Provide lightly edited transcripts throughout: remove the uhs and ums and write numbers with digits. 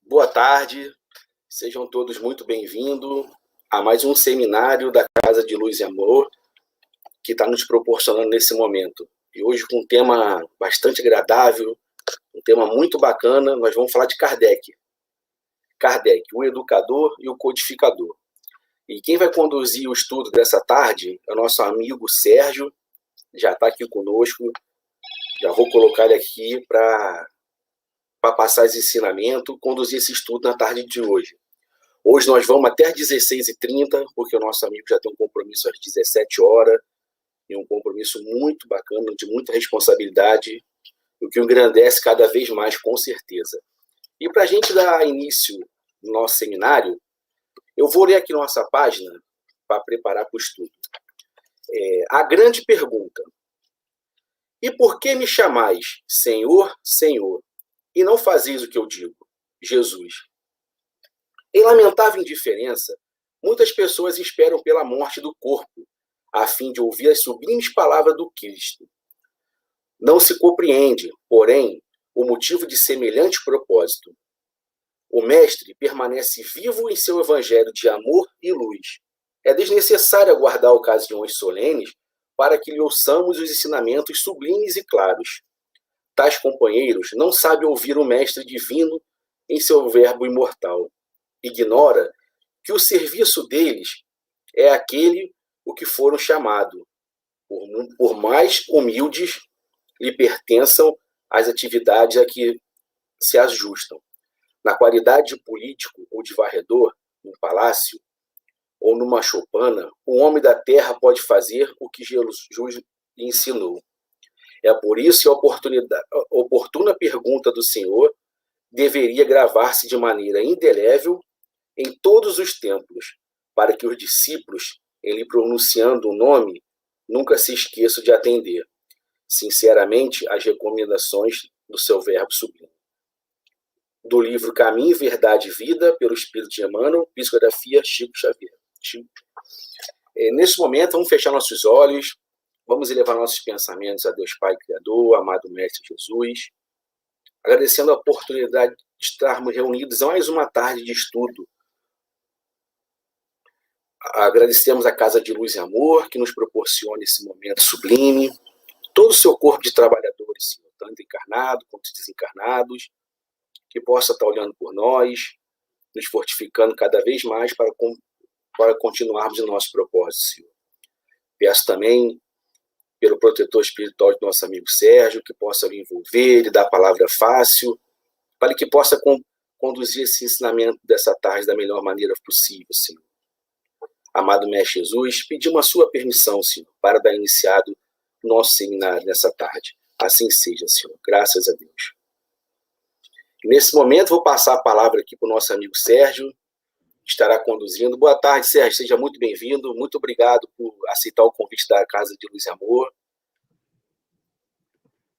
Boa tarde, sejam todos muito bem-vindos a mais um seminário da Casa de Luz e Amor, que está nos proporcionando nesse momento. E hoje com um tema bastante agradável, um tema muito bacana, nós vamos falar de Kardec. Kardec, o educador e o codificador. E quem vai conduzir o estudo dessa tarde é o nosso amigo Sérgio, já está aqui conosco, já vou colocar ele aqui para passar esse ensinamento, conduzir esse estudo na tarde de hoje. Hoje nós vamos até às 16h30, porque o nosso amigo já tem um compromisso às 17 horas, e um compromisso muito bacana, de muita responsabilidade, o que o engrandece cada vez mais, com certeza. E para a gente dar início no nosso seminário, eu vou ler aqui nossa página para preparar para o estudo. A grande pergunta: e por que me chamais Senhor, Senhor, e não fazeis o que eu digo? Jesus. Em lamentável indiferença, muitas pessoas esperam pela morte do corpo, a fim de ouvir as sublimes palavras do Cristo. Não se compreende, porém, o motivo de semelhante propósito. O Mestre permanece vivo em seu evangelho de amor e luz. É desnecessário aguardar ocasiões solenes para que lhe ouçamos os ensinamentos sublimes e claros. Tais companheiros não sabem ouvir o Mestre divino em seu verbo imortal. Ignora que o serviço deles é aquele o que foram chamados, por mais humildes lhe pertençam as atividades a que se ajustam. Na qualidade de político ou de varredor, num palácio ou numa choupana, o homem da terra pode fazer o que Jesus lhe ensinou. É por isso que a oportuna pergunta do Senhor deveria gravar-se de maneira indelével em todos os templos, para que os discípulos, em lhe pronunciando o nome, nunca se esqueçam de atender, sinceramente, às recomendações do seu verbo sublime. Do livro Caminho, Verdade e Vida, pelo Espírito de Emmanuel, psicografia Chico Xavier. Nesse momento, vamos fechar nossos olhos, vamos elevar nossos pensamentos a Deus Pai Criador, amado Mestre Jesus, agradecendo a oportunidade de estarmos reunidos em mais uma tarde de estudo. Agradecemos a Casa de Luz e Amor, que nos proporciona esse momento sublime, todo o seu corpo de trabalhadores, Senhor, tanto encarnados quanto desencarnados, que possa estar olhando por nós, nos fortificando cada vez mais para continuarmos em nosso propósito, Senhor. Peço também pelo protetor espiritual do nosso amigo Sérgio, que possa lhe envolver, lhe dar a palavra fácil, para que possa conduzir esse ensinamento dessa tarde da melhor maneira possível, Senhor. Amado Mestre Jesus, pedimos a sua permissão, Senhor, para dar iniciado o nosso seminário nessa tarde. Assim seja, Senhor. Graças a Deus. Nesse momento, vou passar a palavra aqui para o nosso amigo Sérgio, que estará conduzindo. Boa tarde, Sérgio. Seja muito bem-vindo. Muito obrigado por aceitar o convite da Casa de Luz e Amor.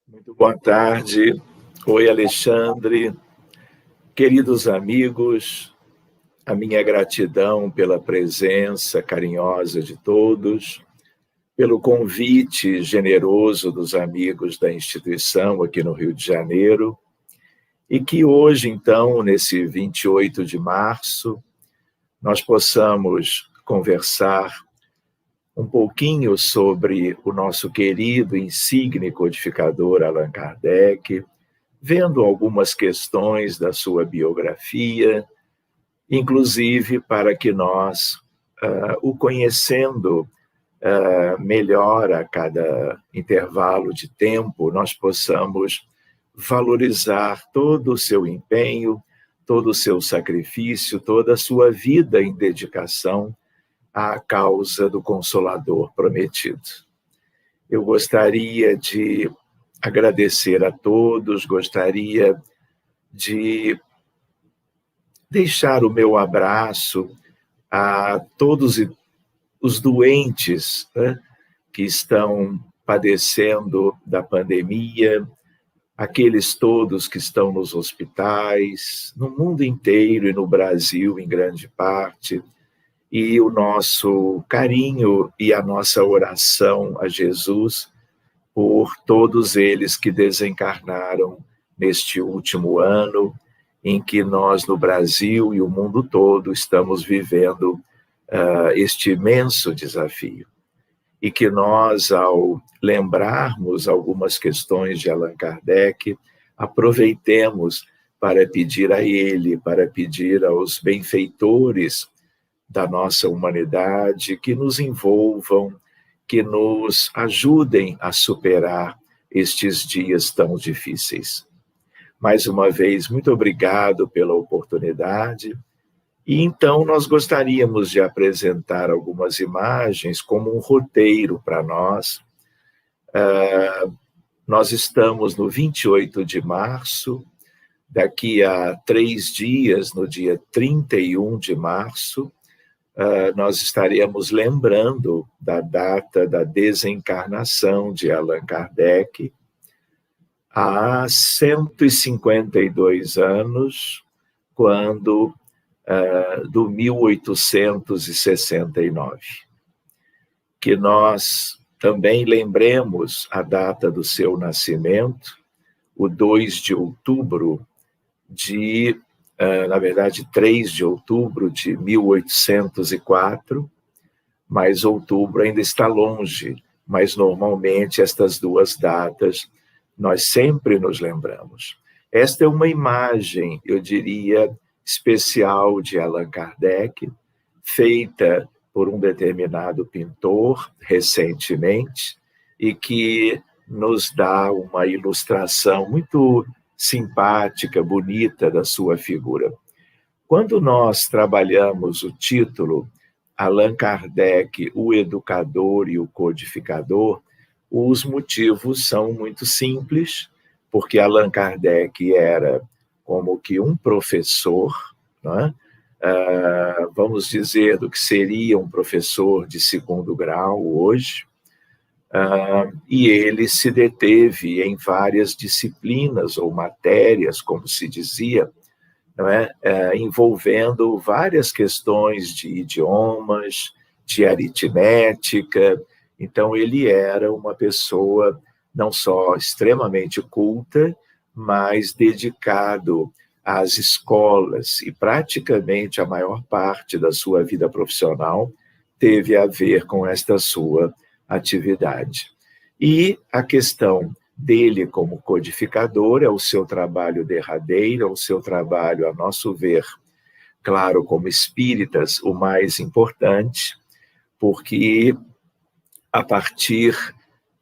Muito boa tarde. Oi, Alexandre. Queridos amigos, a minha gratidão pela presença carinhosa de todos, pelo convite generoso dos amigos da instituição aqui no Rio de Janeiro, e que hoje, então, nesse 28 de março, nós possamos conversar um pouquinho sobre o nosso querido insigne codificador Allan Kardec, vendo algumas questões da sua biografia, inclusive para que nós, o conhecendo melhor a cada intervalo de tempo, nós possamos valorizar todo o seu empenho, todo o seu sacrifício, toda a sua vida em dedicação à causa do Consolador prometido. Eu gostaria de agradecer a todos, gostaria de deixar o meu abraço a todos os doentes, né, que estão padecendo da pandemia, aqueles todos que estão nos hospitais, no mundo inteiro e no Brasil em grande parte, e o nosso carinho e a nossa oração a Jesus por todos eles que desencarnaram neste último ano, em que nós, no Brasil e o mundo todo, estamos vivendo este imenso desafio. E que nós, ao lembrarmos algumas questões de Allan Kardec, aproveitemos para pedir a ele, para pedir aos benfeitores da nossa humanidade que nos envolvam, que nos ajudem a superar estes dias tão difíceis. Mais uma vez, muito obrigado pela oportunidade. E então nós gostaríamos de apresentar algumas imagens como um roteiro para nós. Nós estamos no 28 de março, daqui a 3 dias, no dia 31 de março, nós estaremos lembrando da data da desencarnação de Allan Kardec, há 152 anos, quando do 1869. Que nós também lembremos a data do seu nascimento, o 2 de outubro de, na verdade, 3 de outubro de 1804, mas outubro ainda está longe, mas normalmente estas duas datas nós sempre nos lembramos. Esta é uma imagem, eu diria, especial de Allan Kardec, feita por um determinado pintor recentemente, e que nos dá uma ilustração muito simpática, bonita da sua figura. Quando nós trabalhamos o título Allan Kardec, o educador e o codificador, os motivos são muito simples, porque Allan Kardec era como que um professor, não é? Vamos dizer, do que seria um professor de 2º grau hoje, e ele se deteve em várias disciplinas ou matérias, como se dizia, não é? Envolvendo várias questões de idiomas, de aritmética. Então, ele era uma pessoa não só extremamente culta, mas dedicado às escolas, e praticamente a maior parte da sua vida profissional teve a ver com esta sua atividade. E a questão dele como codificador é o seu trabalho derradeiro, é o seu trabalho, a nosso ver, claro, como espíritas, o mais importante, porque a partir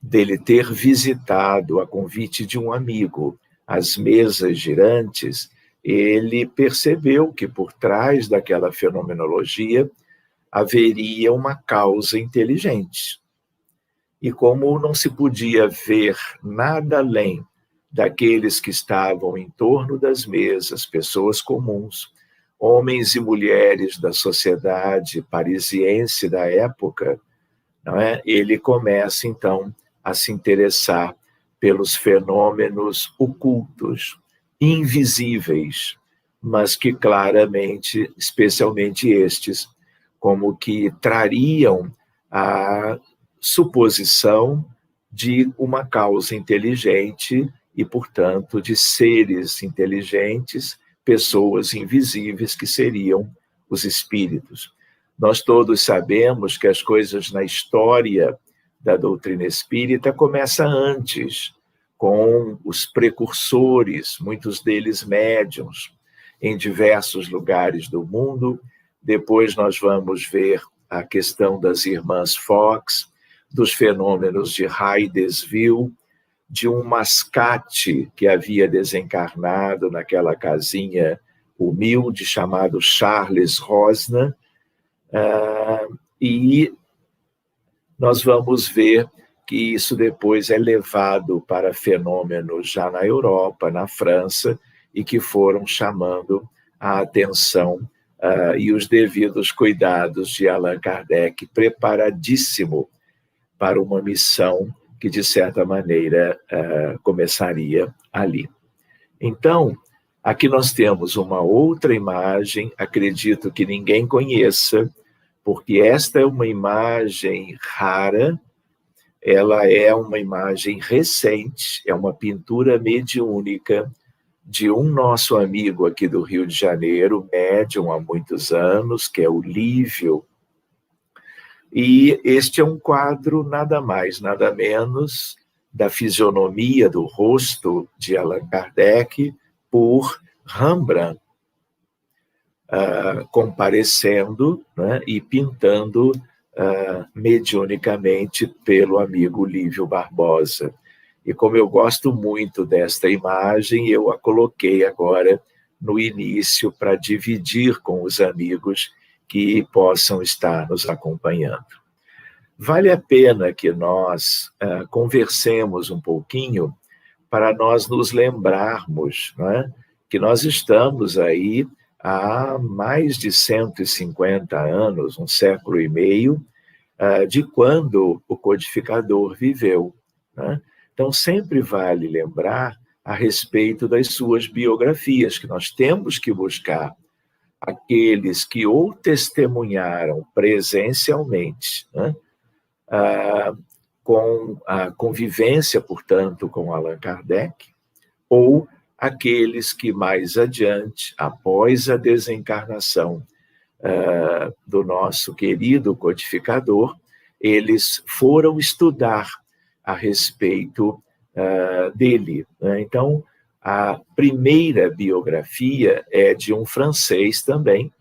dele ter visitado, a convite de um amigo, as mesas girantes, ele percebeu que por trás daquela fenomenologia haveria uma causa inteligente. E como não se podia ver nada além daqueles que estavam em torno das mesas, pessoas comuns, homens e mulheres da sociedade parisiense da época, não é? Ele começa, então, a se interessar pelos fenômenos ocultos, invisíveis, mas que claramente, especialmente estes, como que trariam a suposição de uma causa inteligente e, portanto, de seres inteligentes, pessoas invisíveis que seriam os espíritos. Nós todos sabemos que as coisas na história da doutrina espírita começam antes, com os precursores, muitos deles médiuns, em diversos lugares do mundo. Depois nós vamos ver a questão das irmãs Fox, dos fenômenos de Hydesville, de um mascate que havia desencarnado naquela casinha humilde chamado Charles Rosnan, e nós vamos ver que isso depois é levado para fenômenos já na Europa, na França, e que foram chamando a atenção e os devidos cuidados de Allan Kardec, preparadíssimo para uma missão que, de certa maneira, começaria ali. Então, aqui nós temos uma outra imagem, acredito que ninguém conheça, porque esta é uma imagem rara, ela é uma imagem recente, é uma pintura mediúnica de um nosso amigo aqui do Rio de Janeiro, médium há muitos anos, que é o Lívio. E este é um quadro nada mais, nada menos da fisionomia do rosto de Allan Kardec por Rembrandt, comparecendo, né, e pintando mediunicamente pelo amigo Lívio Barbosa. E como eu gosto muito desta imagem, eu a coloquei agora no início para dividir com os amigos que possam estar nos acompanhando. Vale a pena que nós conversemos um pouquinho para nós nos lembrarmos, né, que nós estamos aí há mais de 150 anos, um século e meio, de quando o codificador viveu, né? Então, sempre vale lembrar a respeito das suas biografias, que nós temos que buscar aqueles que ou testemunharam presencialmente, né, com a convivência, portanto, com Allan Kardec, ou aqueles que mais adiante, após a desencarnação do nosso querido codificador, eles foram estudar a respeito dele, né? Então, a primeira biografia é de um francês também,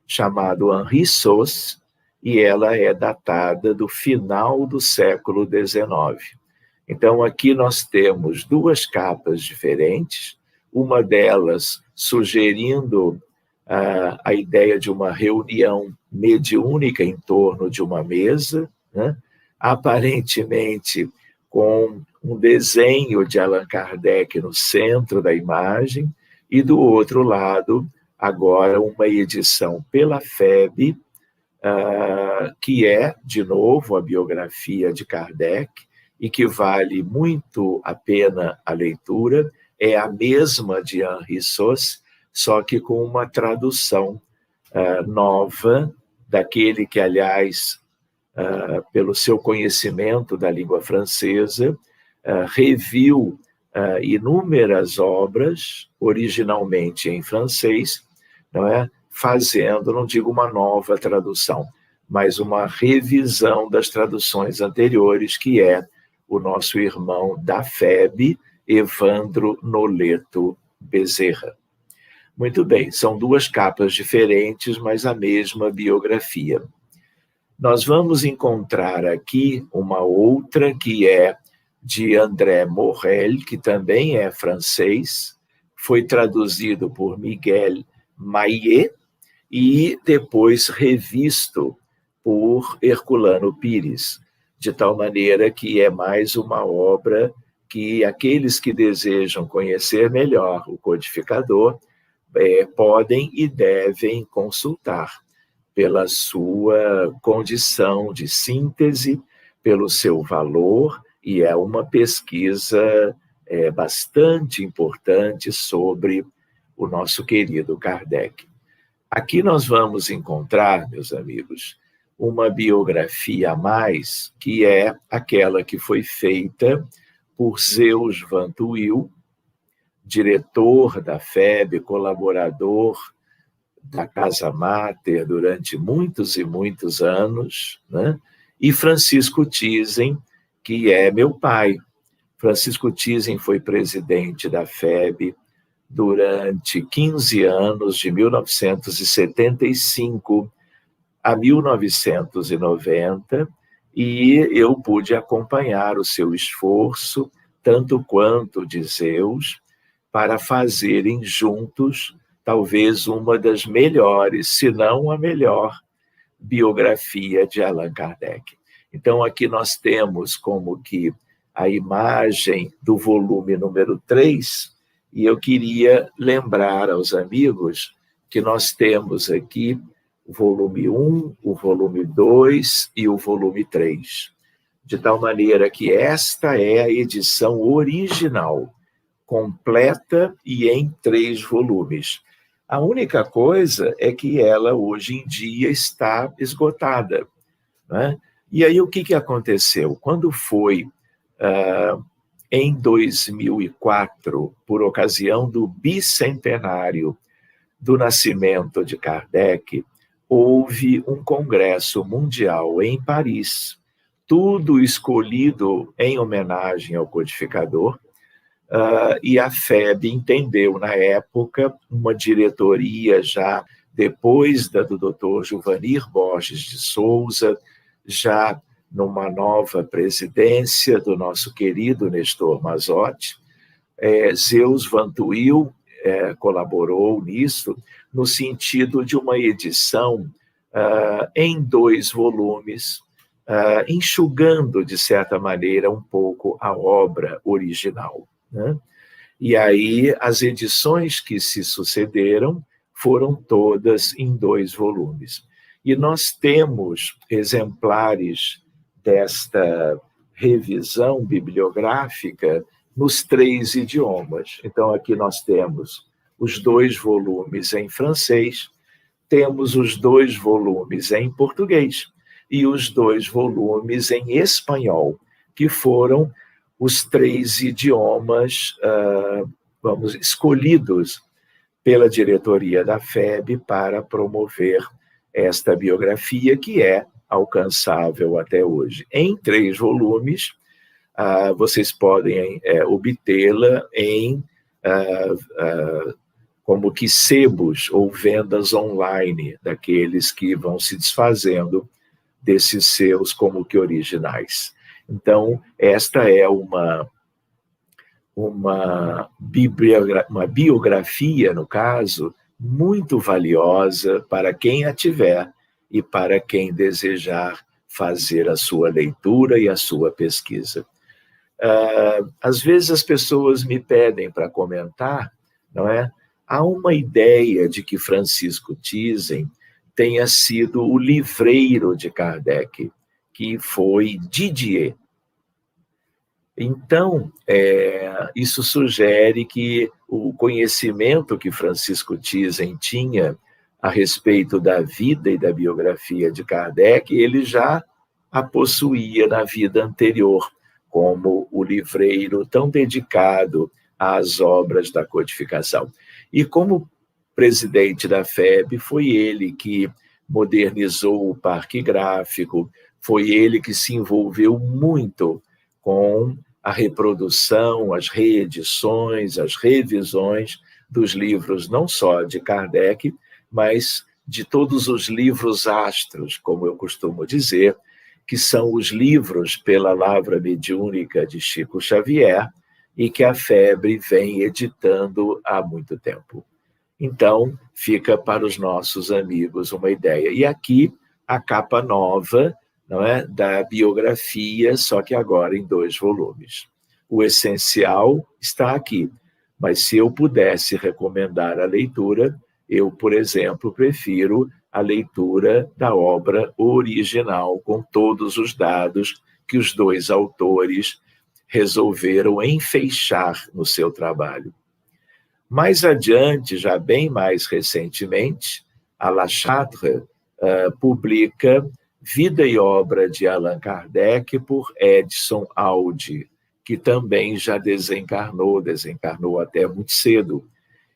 chamado Henri Sauce, e ela é datada do final do século XIX. Então, aqui nós temos duas capas diferentes, uma delas sugerindo a ideia de uma reunião mediúnica em torno de uma mesa, né, aparentemente com um desenho de Allan Kardec no centro da imagem, e do outro lado, agora uma edição pela FEB, que é, de novo, a biografia de Kardec, e que vale muito a pena a leitura, é a mesma de Henri Sauce, só que com uma tradução nova, daquele que, aliás, pelo seu conhecimento da língua francesa, reviu inúmeras obras, originalmente em francês, não é? Fazendo, não digo uma nova tradução, mas uma revisão das traduções anteriores, que é o nosso irmão da FEB, Evandro Noleto Bezerra. Muito bem, são duas capas diferentes, mas a mesma biografia. Nós vamos encontrar aqui uma outra que é de André Morel, que também é francês, foi traduzido por Miguel Maillet e depois revisto por Herculano Pires, de tal maneira que é mais uma obra que aqueles que desejam conhecer melhor o codificador podem e devem consultar pela sua condição de síntese, pelo seu valor, e é uma pesquisa bastante importante sobre o nosso querido Kardec. Aqui nós vamos encontrar, meus amigos, uma biografia a mais, que é aquela que foi feita por Zeus Van Tuyl, diretor da FEB, colaborador da Casa Máter durante muitos e muitos anos, né? E Francisco Thyssen, que é meu pai. Francisco Thyssen foi presidente da FEB durante 15 anos, de 1975 a 1990, e eu pude acompanhar o seu esforço, tanto quanto de Zeus, para fazerem juntos talvez uma das melhores, se não a melhor, biografia de Allan Kardec. Então, aqui nós temos como que a imagem do volume número 3, e eu queria lembrar aos amigos que nós temos aqui o volume 1, o volume 2 e o volume 3. De tal maneira que esta é a edição original, completa e em 3 volumes. A única coisa é que ela, hoje em dia, está esgotada, né? E aí, o que aconteceu? Quando foi em 2004, por ocasião do bicentenário do nascimento de Kardec, houve um congresso mundial em Paris, tudo escolhido em homenagem ao codificador, e a FEB entendeu, na época, uma diretoria já depois da do Dr. Juvanir Borges de Souza, já numa nova presidência do nosso querido Nestor Mazotti. Zeus Van Tuyl colaborou nisso, no sentido de uma edição em 2 volumes, enxugando, de certa maneira, um pouco a obra original, né? E aí, as edições que se sucederam foram todas em 2 volumes. E nós temos exemplares desta revisão bibliográfica nos 3 idiomas. Então, aqui nós temos os 2 volumes em francês, temos os 2 volumes em português e os 2 volumes em espanhol, que foram os 3 idiomas escolhidos pela diretoria da FEB para promover esta biografia, que é alcançável até hoje. Em 3 volumes, vocês podem obtê-la em como que sebos ou vendas online, daqueles que vão se desfazendo desses seus como que originais. Então, esta é uma biografia, no caso, muito valiosa para quem a tiver e para quem desejar fazer a sua leitura e a sua pesquisa. Às vezes as pessoas me pedem para comentar, não é? Há uma ideia de que Francisco Thyssen tenha sido o livreiro de Kardec, que foi Didier. Então, isso sugere que o conhecimento que Francisco Thyssen tinha a respeito da vida e da biografia de Kardec, ele já a possuía na vida anterior, como o livreiro tão dedicado às obras da codificação. E como presidente da FEB, foi ele que modernizou o parque gráfico, foi ele que se envolveu muito com a reprodução, as reedições, as revisões dos livros, não só de Kardec, mas de todos os livros astros, como eu costumo dizer, que são os livros pela Lavra Mediúnica de Chico Xavier e que a FEB vem editando há muito tempo. Então, fica para os nossos amigos uma ideia. E aqui, a capa nova, não é, da biografia, só que agora em 2 volumes. O essencial está aqui, mas se eu pudesse recomendar a leitura, eu, por exemplo, prefiro a leitura da obra original, com todos os dados que os 2 autores resolveram enfeixar no seu trabalho. Mais adiante, já bem mais recentemente, a La Chatre publica Vida e Obra de Allan Kardec por Edson Aldi, que também já desencarnou até muito cedo.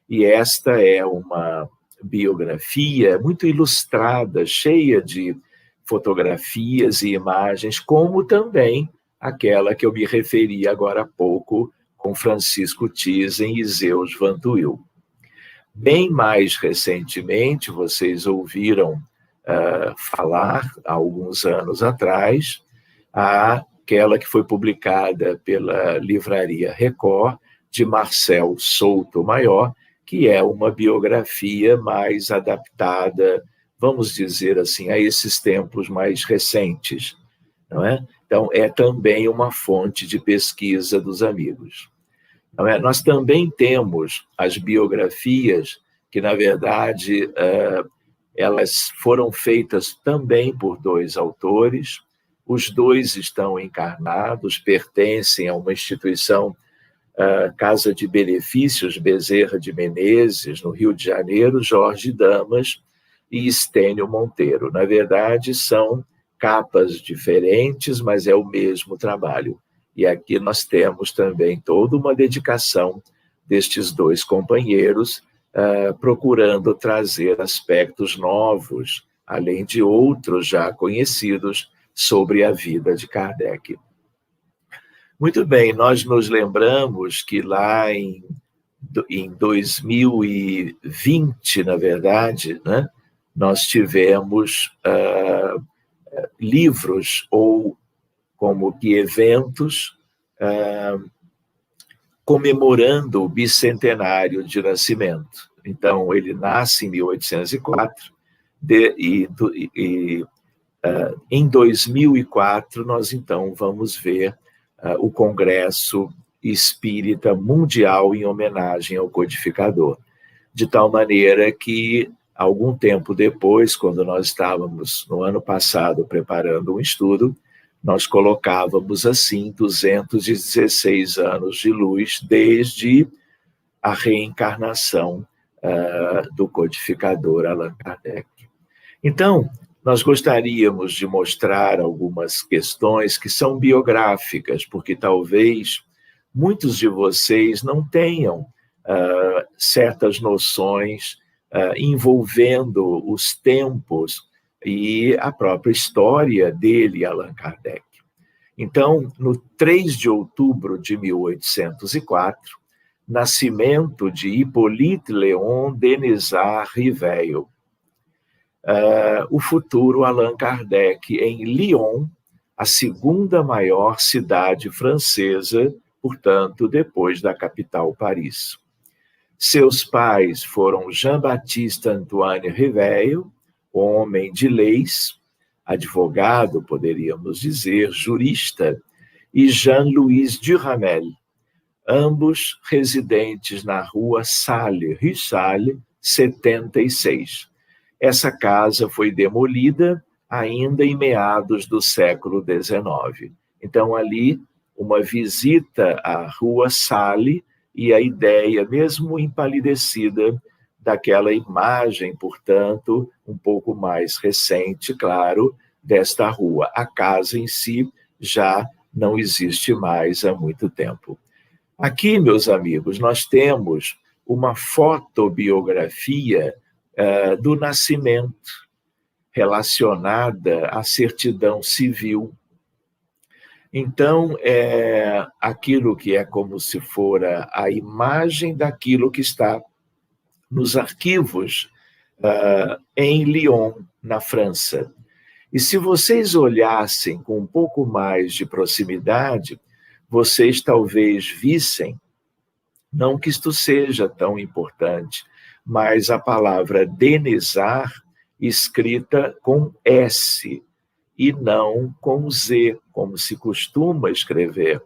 E esta é uma biografia muito ilustrada, cheia de fotografias e imagens, como também aquela que eu me referi agora há pouco, com Francisco Thyssen e Zeus Van Tuyl. Bem mais recentemente, vocês ouviram falar, há alguns anos atrás, aquela que foi publicada pela Livraria Record, de Marcel Souto Maior, que é uma biografia mais adaptada, vamos dizer assim, a esses tempos mais recentes, não é? Então, é também uma fonte de pesquisa dos amigos. Não é? Nós também temos as biografias que, na verdade, elas foram feitas também por 2 autores, os 2 estão encarnados, pertencem a uma instituição, Casa de Benefícios Bezerra de Menezes, no Rio de Janeiro, Jorge Damas e Estênio Monteiro. Na verdade, são capas diferentes, mas é o mesmo trabalho. E aqui nós temos também toda uma dedicação destes dois companheiros, procurando trazer aspectos novos, além de outros já conhecidos, sobre a vida de Kardec. Muito bem, nós nos lembramos que lá em 2020, na verdade, né, nós tivemos livros ou como que eventos comemorando o bicentenário de nascimento. Então, ele nasce em 1804 em 2004 nós então vamos ver o Congresso Espírita Mundial em homenagem ao codificador. De tal maneira que, algum tempo depois, quando nós estávamos, no ano passado, preparando um estudo, nós colocávamos assim 216 anos de luz desde a reencarnação do codificador Allan Kardec. Então, nós gostaríamos de mostrar algumas questões que são biográficas, porque talvez muitos de vocês não tenham certas noções envolvendo os tempos e a própria história dele, Allan Kardec. Então, no 3 de outubro de 1804, nascimento de Hippolyte Léon Denisard Rivail. O futuro Allan Kardec em Lyon, a segunda maior cidade francesa, portanto, depois da capital Paris. Seus pais foram Jean-Baptiste Antoine Rivail, homem de leis, advogado, poderíamos dizer, jurista, e Jean-Louis Duhamel, ambos residentes na rua Salle, Rue Salle, 76. Essa casa foi demolida ainda em meados do século XIX. Então, ali, uma visita à Rua Salle e a ideia, mesmo empalidecida, daquela imagem, portanto, um pouco mais recente, claro, desta rua. A casa em si já não existe mais há muito tempo. Aqui, meus amigos, nós temos uma fotobiografia do nascimento, relacionada à certidão civil. Então, é aquilo que é como se fora a imagem daquilo que está nos arquivos em Lyon, na França. E se vocês olhassem com um pouco mais de proximidade, vocês talvez vissem, não que isto seja tão importante, mas a palavra Denisard escrita com S e não com Z, como se costuma escrever.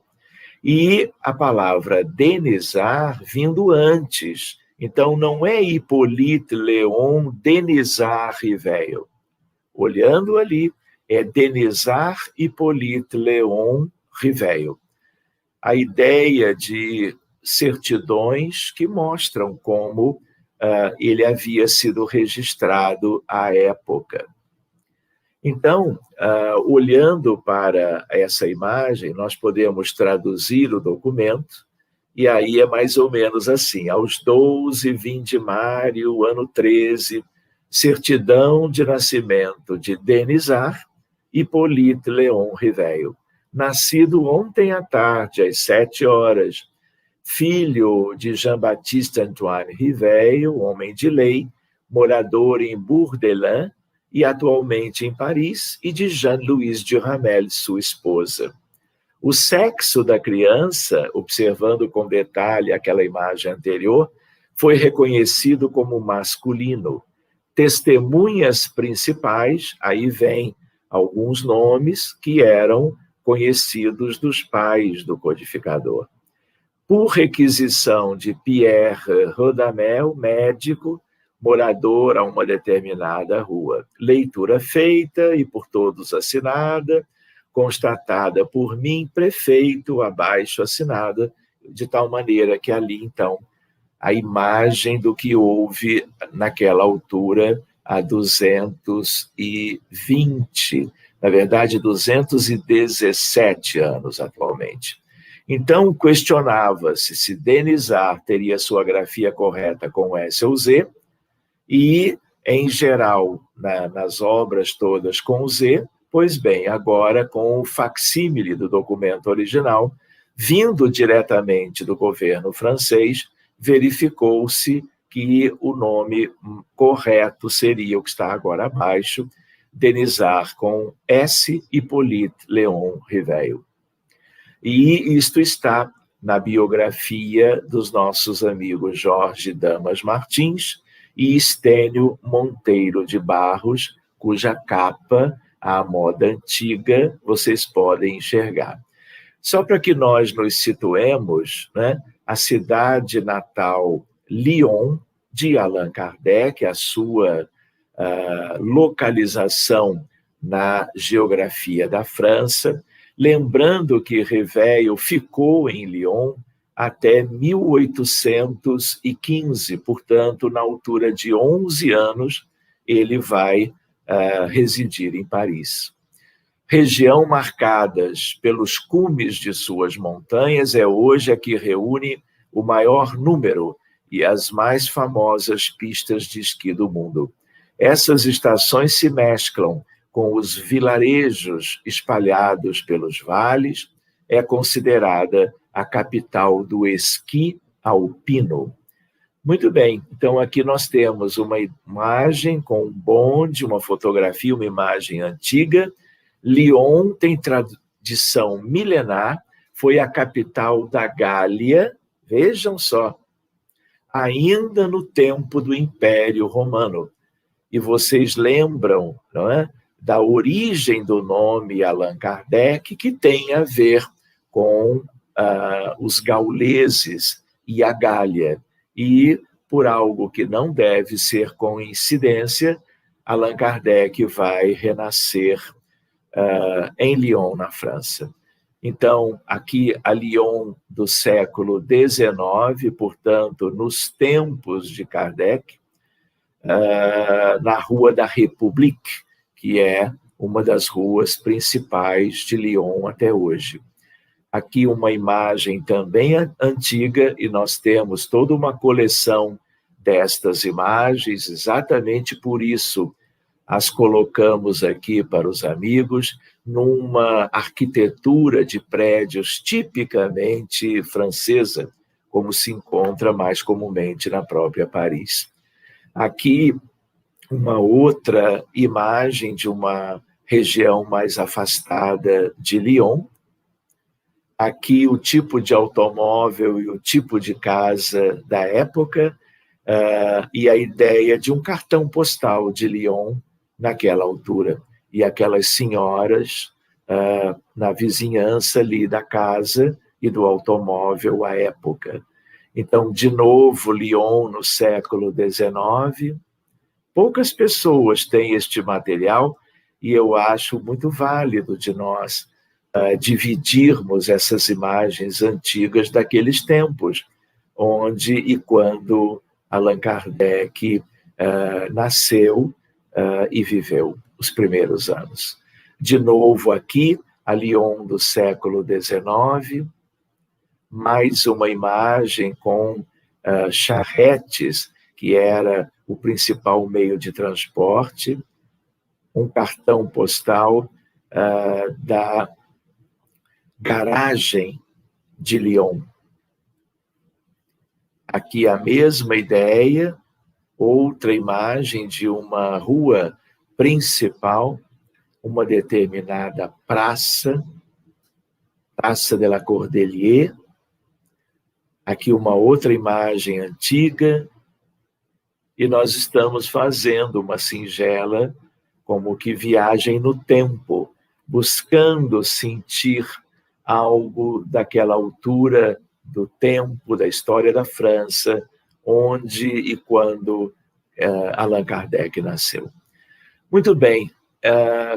E a palavra Denisard vindo antes. Então, não é Hippolyte Léon Denisard Rivail. Olhando ali, é Denisard Hippolyte Léon Rivail. A ideia de certidões que mostram como ele havia sido registrado à época. Então, olhando para essa imagem, nós podemos traduzir o documento, e aí é mais ou menos assim: aos 12/20 de maio, ano 13, certidão de nascimento de Denisard Hippolyte Léon Rivail, nascido ontem à tarde, às 7 horas, filho de Jean-Baptiste Antoine Rivail, homem de lei, morador em Bourdelin e atualmente em Paris, e de Jean-Louis Duhamel, sua esposa. O sexo da criança, observando com detalhe aquela imagem anterior, foi reconhecido como masculino. Testemunhas principais, aí vem alguns nomes que eram conhecidos dos pais do codificador. Por requisição de Pierre Rodamel, médico, morador a uma determinada rua. Leitura feita e por todos assinada, constatada por mim, prefeito, abaixo assinada, de tal maneira que ali, então, a imagem do que houve naquela altura, há 220, Na verdade, 217 anos atualmente. Então, questionava-se se Denizar teria sua grafia correta com S ou Z, e, em geral, nas obras todas com Z. Pois bem, agora com o facsímile do documento original, vindo diretamente do governo francês, verificou-se que o nome correto seria o que está agora abaixo, Denizar com S. Hippolyte Léon Riveil. E isto está na biografia dos nossos amigos Jorge Damas Martins e Estênio Monteiro de Barros, cuja capa, à moda antiga, vocês podem enxergar. Só para que nós nos situemos, né, a cidade natal Lyon, de Allan Kardec, a sua localização na geografia da França, lembrando que Riveil ficou em Lyon até 1815, portanto, na altura de 11 anos, ele vai residir em Paris. Região marcadas pelos cumes de suas montanhas, é hoje a que reúne o maior número e as mais famosas pistas de esqui do mundo. Essas estações se mesclam com os vilarejos espalhados pelos vales, é considerada a capital do esqui alpino. Muito bem, então aqui nós temos uma imagem com um bonde, uma fotografia, uma imagem antiga. Lyon tem tradição milenar, foi a capital da Gália, vejam só, ainda no tempo do Império Romano. E vocês lembram, não é, da origem do nome Allan Kardec, que tem a ver com os gauleses e a Gália. E, por algo que não deve ser coincidência, Allan Kardec vai renascer em Lyon, na França. Então, aqui a Lyon do século XIX, portanto, nos tempos de Kardec, na Rua da République, que é uma das ruas principais de Lyon até hoje. Aqui uma imagem também antiga, e nós temos toda uma coleção destas imagens, exatamente por isso as colocamos aqui para os amigos, numa arquitetura de prédios tipicamente francesa, como se encontra mais comumente na própria Paris. Aqui, uma outra imagem de uma região mais afastada de Lyon. Aqui, o tipo de automóvel e o tipo de casa da época, e a ideia de um cartão postal de Lyon naquela altura. E aquelas senhoras na vizinhança ali da casa e do automóvel à época. Então, de novo, Lyon no século XIX. Poucas pessoas têm este material e eu acho muito válido de nós dividirmos essas imagens antigas daqueles tempos, onde e quando Allan Kardec nasceu e viveu os primeiros anos. De novo aqui, a Lyon do século XIX, mais uma imagem com charretes, que era o principal meio de transporte, um cartão postal da garagem de Lyon. Aqui a mesma ideia, outra imagem de uma rua principal, uma determinada praça, Praça de la Cordelier. Aqui uma outra imagem antiga, e nós estamos fazendo uma singela, como que viagem no tempo, buscando sentir algo daquela altura do tempo, da história da França, onde e quando Allan Kardec nasceu. Muito bem,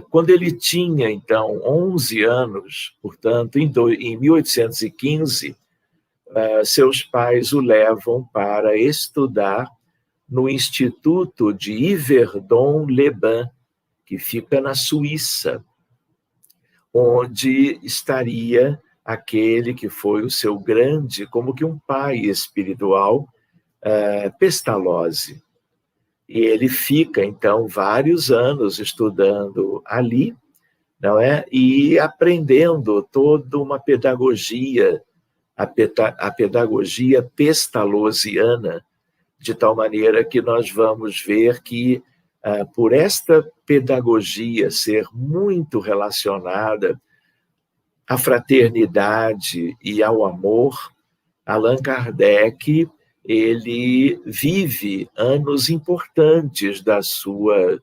quando ele tinha, então, 11 anos, portanto, em 1815, seus pais o levam para estudar no Instituto de Yverdon-les-Bains, que fica na Suíça. onde estaria aquele que foi o seu grande, como que um pai espiritual, Pestalozzi. E ele fica, então, vários anos estudando ali, não é? E aprendendo toda uma pedagogia, a pedagogia pestalozziana, de tal maneira que nós vamos ver que, por esta pedagogia ser muito relacionada à fraternidade e ao amor, Allan Kardec, ele vive anos importantes da sua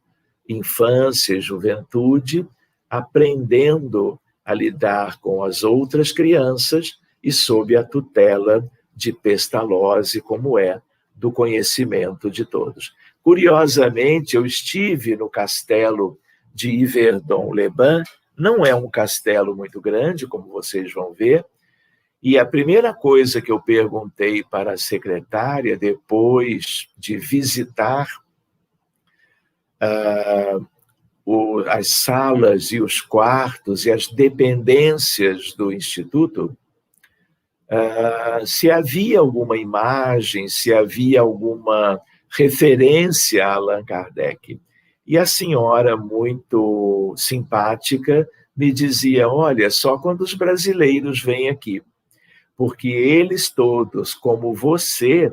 infância e juventude, aprendendo a lidar com as outras crianças e sob a tutela de Pestalozzi, como é do conhecimento de todos. Curiosamente, eu estive no castelo de Yverdon-les-Bains, não é um castelo muito grande, como vocês vão ver, e a primeira coisa que eu perguntei para a secretária, depois de visitar as salas e os quartos e as dependências do Instituto, se havia alguma imagem, se havia alguma referência a Allan Kardec. E a senhora, muito simpática, me dizia, olha, só quando os brasileiros vêm aqui, porque eles todos, como você,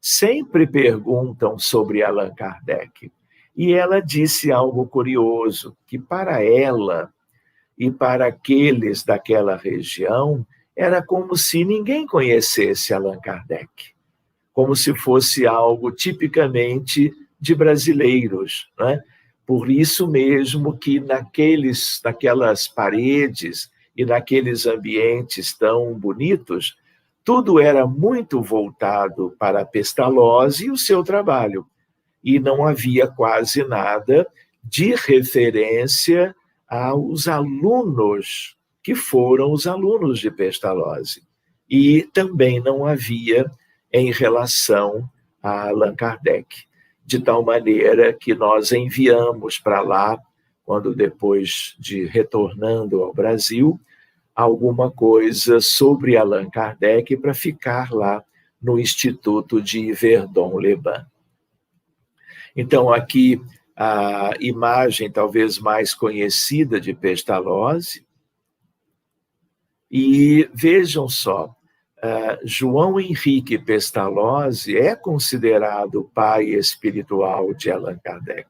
sempre perguntam sobre Allan Kardec. E ela disse algo curioso, que para ela e para aqueles daquela região, era como se ninguém conhecesse Allan Kardec, como se fosse algo tipicamente de brasileiros, né? Por isso mesmo que naquelas paredes e naqueles ambientes tão bonitos, tudo era muito voltado para Pestalozzi e o seu trabalho, e não havia quase nada de referência aos alunos que foram os alunos de Pestalozzi. E também não havia em relação a Allan Kardec, de tal maneira que nós enviamos para lá, quando depois de retornando ao Brasil, alguma coisa sobre Allan Kardec para ficar lá no Instituto de Yverdon-les-Bains. Então, aqui a imagem talvez mais conhecida de Pestalozzi. E vejam só, João Henrique Pestalozzi é considerado o pai espiritual de Allan Kardec.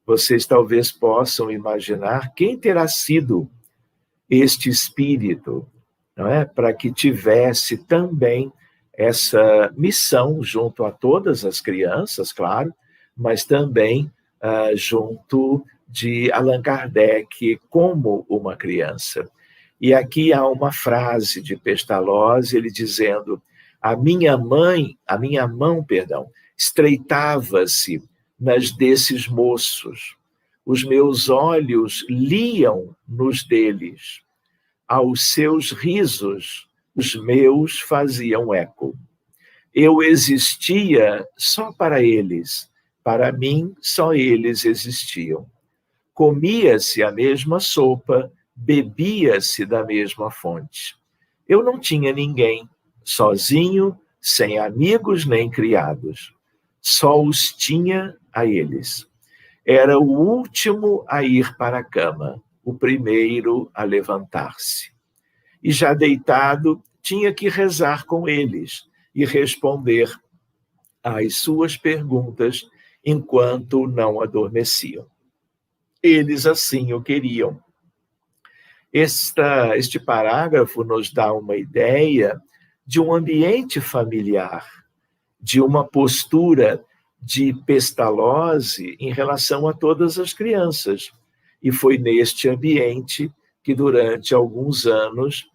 Vocês talvez possam imaginar quem terá sido este espírito, não é? Para que tivesse também essa missão junto a todas as crianças, claro, mas também junto de Allan Kardec como uma criança. E aqui há uma frase de Pestalozzi, ele dizendo, a minha mão, estreitava-se nas desses moços, os meus olhos liam nos deles, aos seus risos, os meus faziam eco. Eu existia só para eles, para mim só eles existiam. Comia-se a mesma sopa, bebia-se da mesma fonte. Eu não tinha ninguém, sozinho, sem amigos nem criados. Só os tinha a eles. Era o último a ir para a cama, o primeiro a levantar-se. E já deitado, tinha que rezar com eles e responder às suas perguntas enquanto não adormeciam. Eles assim o queriam. Este parágrafo nos dá uma ideia de um ambiente familiar, de uma postura de Pestalozzi em relação a todas as crianças. E foi neste ambiente que, durante alguns anos,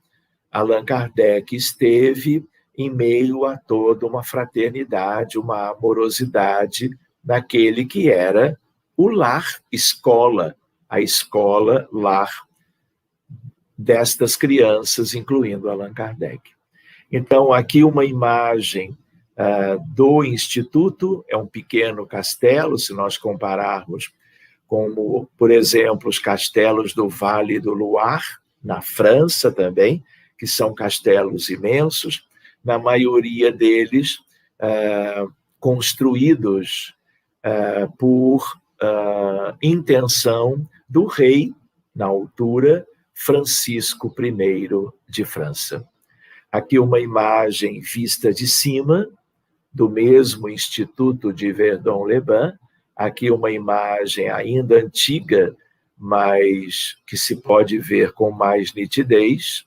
Allan Kardec esteve em meio a toda uma fraternidade, uma amorosidade naquele que era o lar-escola, a escola-lar destas crianças, incluindo Allan Kardec. Então, aqui uma imagem do Instituto, é um pequeno castelo, se nós compararmos como, por exemplo, os castelos do Vale do Loire, na França também, que são castelos imensos, na maioria deles construídos por intenção do rei, na altura, Francisco I de França. Aqui uma imagem vista de cima, do mesmo Instituto de Verdun-les-Bains. Aqui uma imagem ainda antiga, mas que se pode ver com mais nitidez.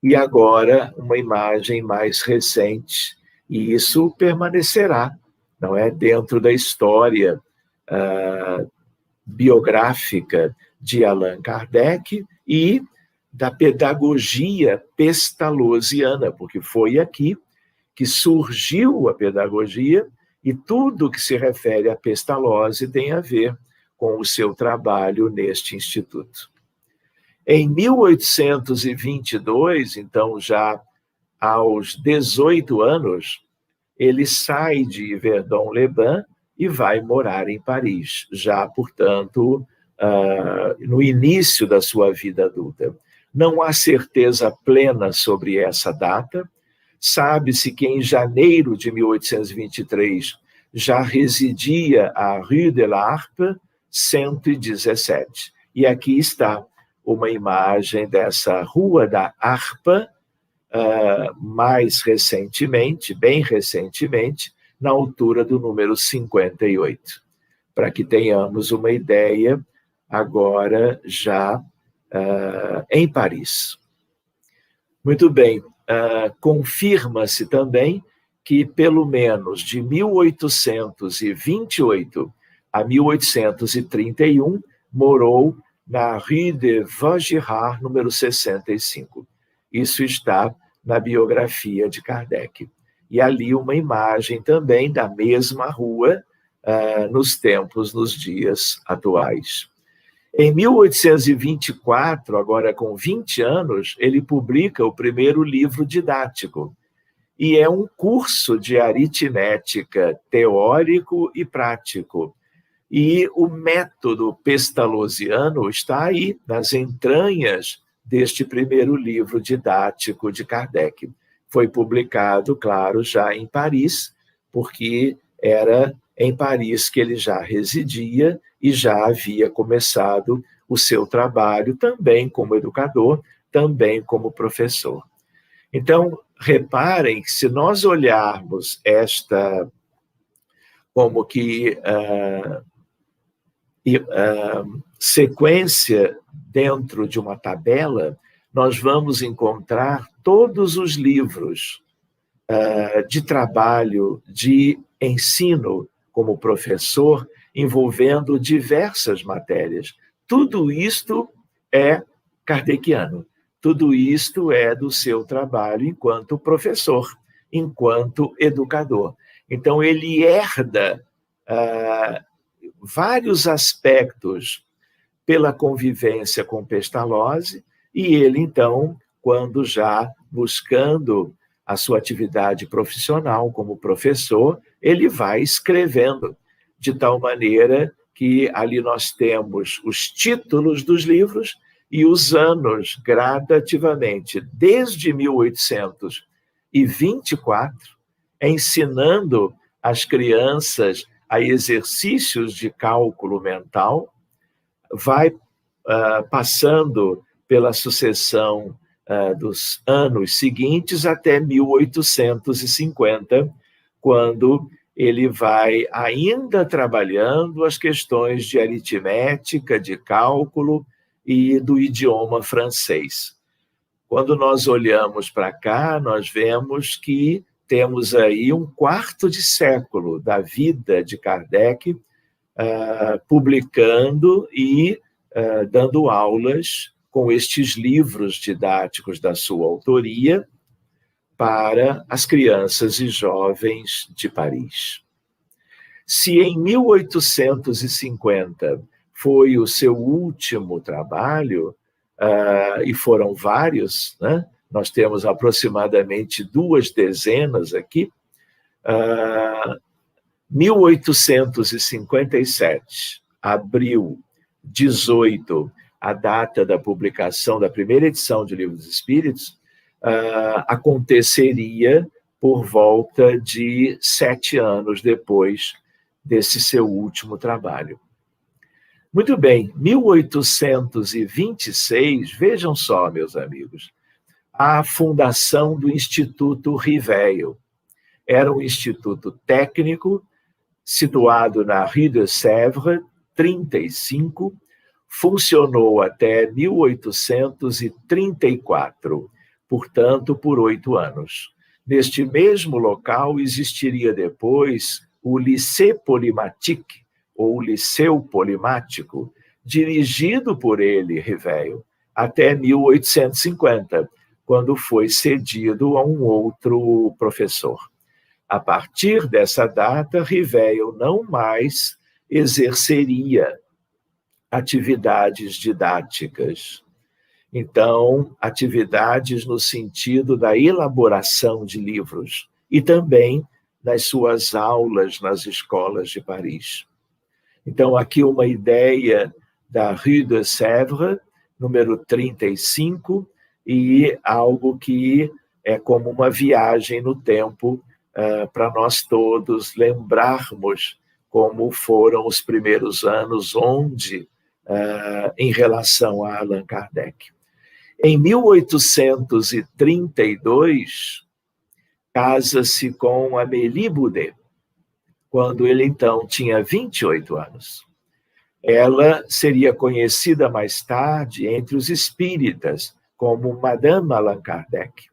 E agora uma imagem mais recente, e isso permanecerá, não é, dentro da história biográfica de Allan Kardec e da pedagogia pestalozziana, porque foi aqui que surgiu a pedagogia, e tudo que se refere a Pestalozzi tem a ver com o seu trabalho neste instituto. Em 1822, então já aos 18 anos, ele sai de Verdun-les-Bains e vai morar em Paris, já, portanto, no início da sua vida adulta. Não há certeza plena sobre essa data. Sabe-se que em janeiro de 1823 já residia a Rue de la Harpe 117. E aqui está uma imagem dessa Rua da Harpa, mais recentemente, bem recentemente, na altura do número 58, para que tenhamos uma ideia agora já em Paris. Muito bem. Confirma-se também que, pelo menos de 1828 a 1831, morou na Rue de Vaugirard, número 65. Isso está na biografia de Kardec. E ali uma imagem também da mesma rua nos dias atuais. Em 1824, agora com 20 anos, ele publica o primeiro livro didático, e é um curso de aritmética teórico e prático. E o método pestalozziano está aí, nas entranhas deste primeiro livro didático de Kardec. Foi publicado, claro, já em Paris, porque era em Paris que ele já residia e já havia começado o seu trabalho também como educador, também como professor. Então, reparem que se nós olharmos esta como que sequência dentro de uma tabela, nós vamos encontrar todos os livros de trabalho, de ensino como professor, envolvendo diversas matérias. Tudo isto é kardeciano. Tudo isto é do seu trabalho enquanto professor, enquanto educador. Então, ele herda vários aspectos pela convivência com Pestalozzi, e ele, então, quando já buscando a sua atividade profissional como professor, ele vai escrevendo, de tal maneira que ali nós temos os títulos dos livros e os anos gradativamente, desde 1824, ensinando as crianças a exercícios de cálculo mental, vai passando pela sucessão dos anos seguintes até 1850, quando ele vai ainda trabalhando as questões de aritmética, de cálculo e do idioma francês. Quando nós olhamos para cá, nós vemos que temos aí um quarto de século da vida de Kardec, publicando e dando aulas com estes livros didáticos da sua autoria para as crianças e jovens de Paris. Se em 1850 foi o seu último trabalho, e foram vários, né? Nós temos aproximadamente 2 dezenas aqui, 1857 abril 18, a data da publicação da primeira edição de Livro dos Espíritos, aconteceria por volta de 7 anos depois desse seu último trabalho. Muito bem, 1826, vejam só, meus amigos, a fundação do Instituto Riveio. Era um instituto técnico situado na Rue de Sèvres, 35, funcionou até 1834, portanto, por 8 anos. Neste mesmo local existiria depois o Lycée Polymatique, ou Liceu Polimático, dirigido por ele, Riveio, até 1850, quando foi cedido a um outro professor. A partir dessa data, Riveio não mais exerceria atividades didáticas. Então, atividades no sentido da elaboração de livros e também nas suas aulas nas escolas de Paris. Então, aqui uma ideia da Rue de Sèvres, número 35, e algo que é como uma viagem no tempo para nós todos lembrarmos como foram os primeiros anos onde, em relação a Allan Kardec. Em 1832, casa-se com Amélie Boudet, quando ele, então, tinha 28 anos. Ela seria conhecida mais tarde entre os espíritas como Madame Allan Kardec.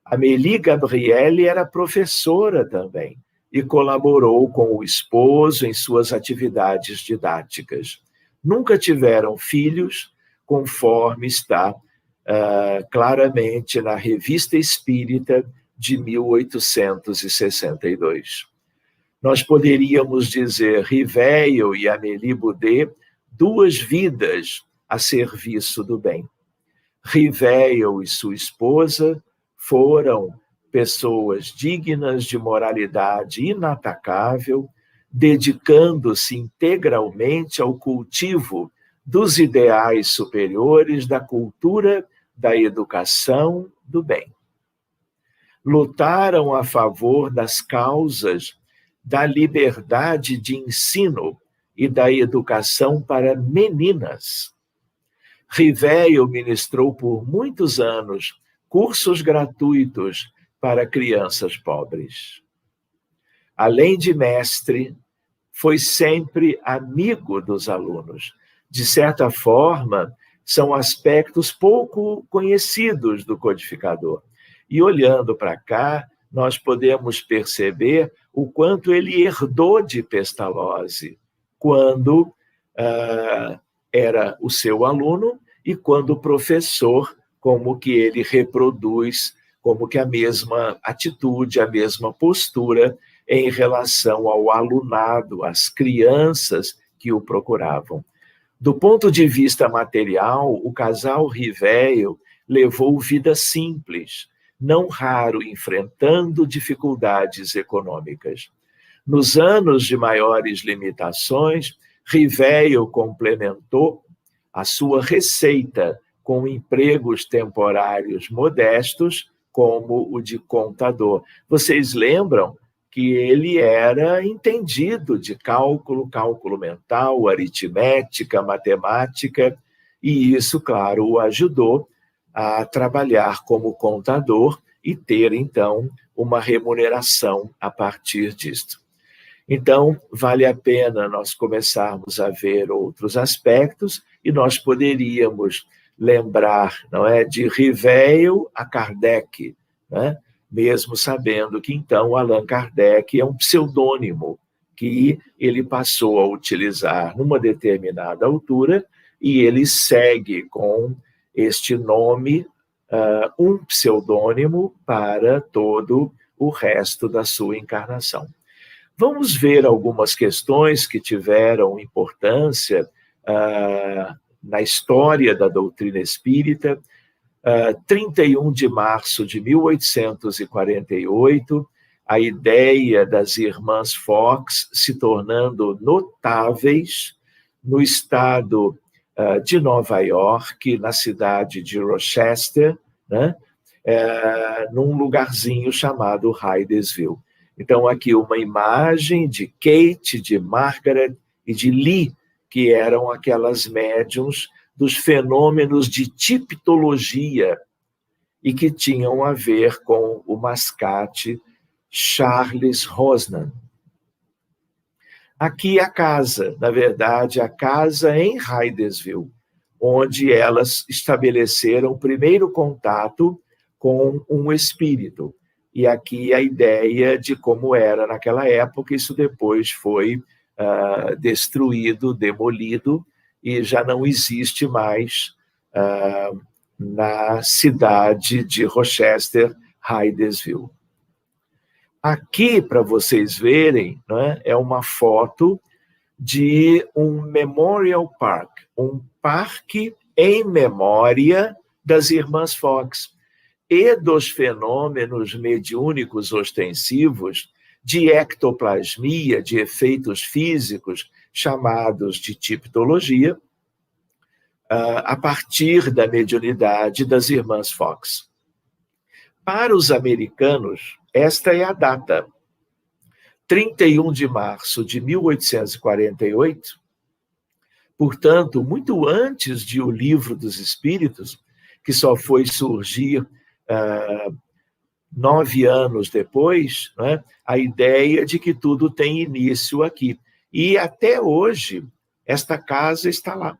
Amélie Gabrielle era professora também e colaborou com o esposo em suas atividades didáticas. Nunca tiveram filhos, conforme está claramente na Revista Espírita de 1862. Nós poderíamos dizer Riveio e Amélie Boudet, 2 vidas a serviço do bem. Riveio e sua esposa foram pessoas dignas de moralidade inatacável, dedicando-se integralmente ao cultivo dos ideais superiores da cultura, da educação, do bem. Lutaram a favor das causas da liberdade de ensino e da educação para meninas. Riveio ministrou por muitos anos cursos gratuitos para crianças pobres. Além de mestre, foi sempre amigo dos alunos. De certa forma, são aspectos pouco conhecidos do codificador. E olhando para cá, nós podemos perceber o quanto ele herdou de Pestalozzi, quando era o seu aluno e quando professor, como que ele reproduz, como que a mesma atitude, a mesma postura em relação ao alunado, às crianças que o procuravam. Do ponto de vista material, o casal Riveio levou vida simples, não raro enfrentando dificuldades econômicas. Nos anos de maiores limitações, Riveio complementou a sua receita com empregos temporários modestos, como o de contador. Vocês lembram que ele era entendido de cálculo mental, aritmética, matemática, e isso, claro, o ajudou a trabalhar como contador e ter, então, uma remuneração a partir disto. Então, vale a pena nós começarmos a ver outros aspectos e nós poderíamos lembrar, não é, de Riveio a Kardec, né? Mesmo sabendo que, então, Allan Kardec é um pseudônimo que ele passou a utilizar numa determinada altura e ele segue com este nome, um pseudônimo para todo o resto da sua encarnação. Vamos ver algumas questões que tiveram importância na história da doutrina espírita. 31 de março de 1848, a ideia das irmãs Fox se tornando notáveis no estado de Nova York, na cidade de Rochester, né? Num lugarzinho chamado Hydesville. Então, aqui uma imagem de Kate, de Margaret e de Lee, que eram aquelas médiums dos fenômenos de tipologia e que tinham a ver com o mascate Charles Rosnan. Aqui a casa, na verdade, a casa em Hydesville, onde elas estabeleceram o primeiro contato com um espírito. E aqui a ideia de como era naquela época, isso depois foi destruído, demolido, e já não existe mais na cidade de Rochester, Hydesville. Aqui, para vocês verem, né, é uma foto de um Memorial Park, um parque em memória das Irmãs Fox e dos fenômenos mediúnicos ostensivos de ectoplasmia, de efeitos físicos, chamados de tipologia, a partir da mediunidade das Irmãs Fox. Para os americanos, esta é a data, 31 de março de 1848, portanto, muito antes de O Livro dos Espíritos, que só foi surgir 9 anos depois, né, a ideia de que tudo tem início aqui. E até hoje, esta casa está lá.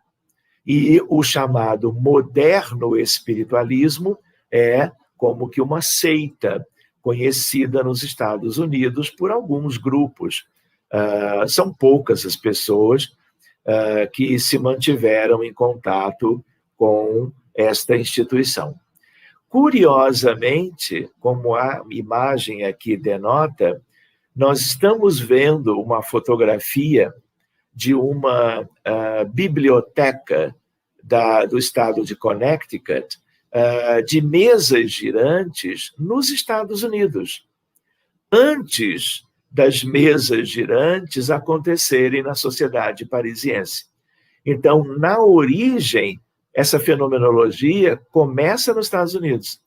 E o chamado moderno espiritualismo é como que uma seita conhecida nos Estados Unidos por alguns grupos. São poucas as pessoas que se mantiveram em contato com esta instituição. Curiosamente, como a imagem aqui denota, nós estamos vendo uma fotografia de uma biblioteca do estado de Connecticut, de mesas girantes nos Estados Unidos, antes das mesas girantes acontecerem na sociedade parisiense. Então, na origem, essa fenomenologia começa nos Estados Unidos,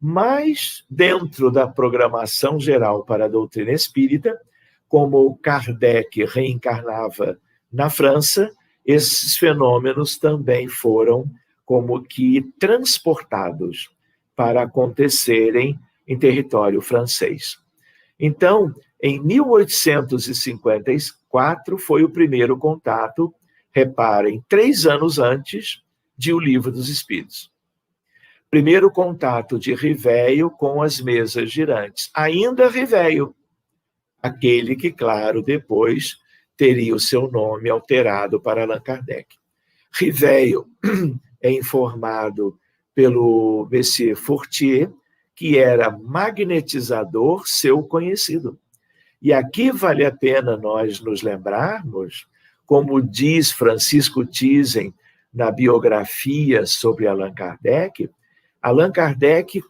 mas dentro da programação geral para a doutrina espírita, como Kardec reencarnava na França, esses fenômenos também foram como que transportados para acontecerem em território francês. Então, em 1854 foi o primeiro contato, reparem, 3 anos antes de O Livro dos Espíritos. Primeiro contato de Riveio com as mesas girantes. Ainda Riveio, aquele que, claro, depois teria o seu nome alterado para Allan Kardec. Riveio é informado pelo Monsieur Fortier, que era magnetizador seu conhecido. E aqui vale a pena nós nos lembrarmos, como diz Francisco Thyssen na biografia sobre Allan Kardec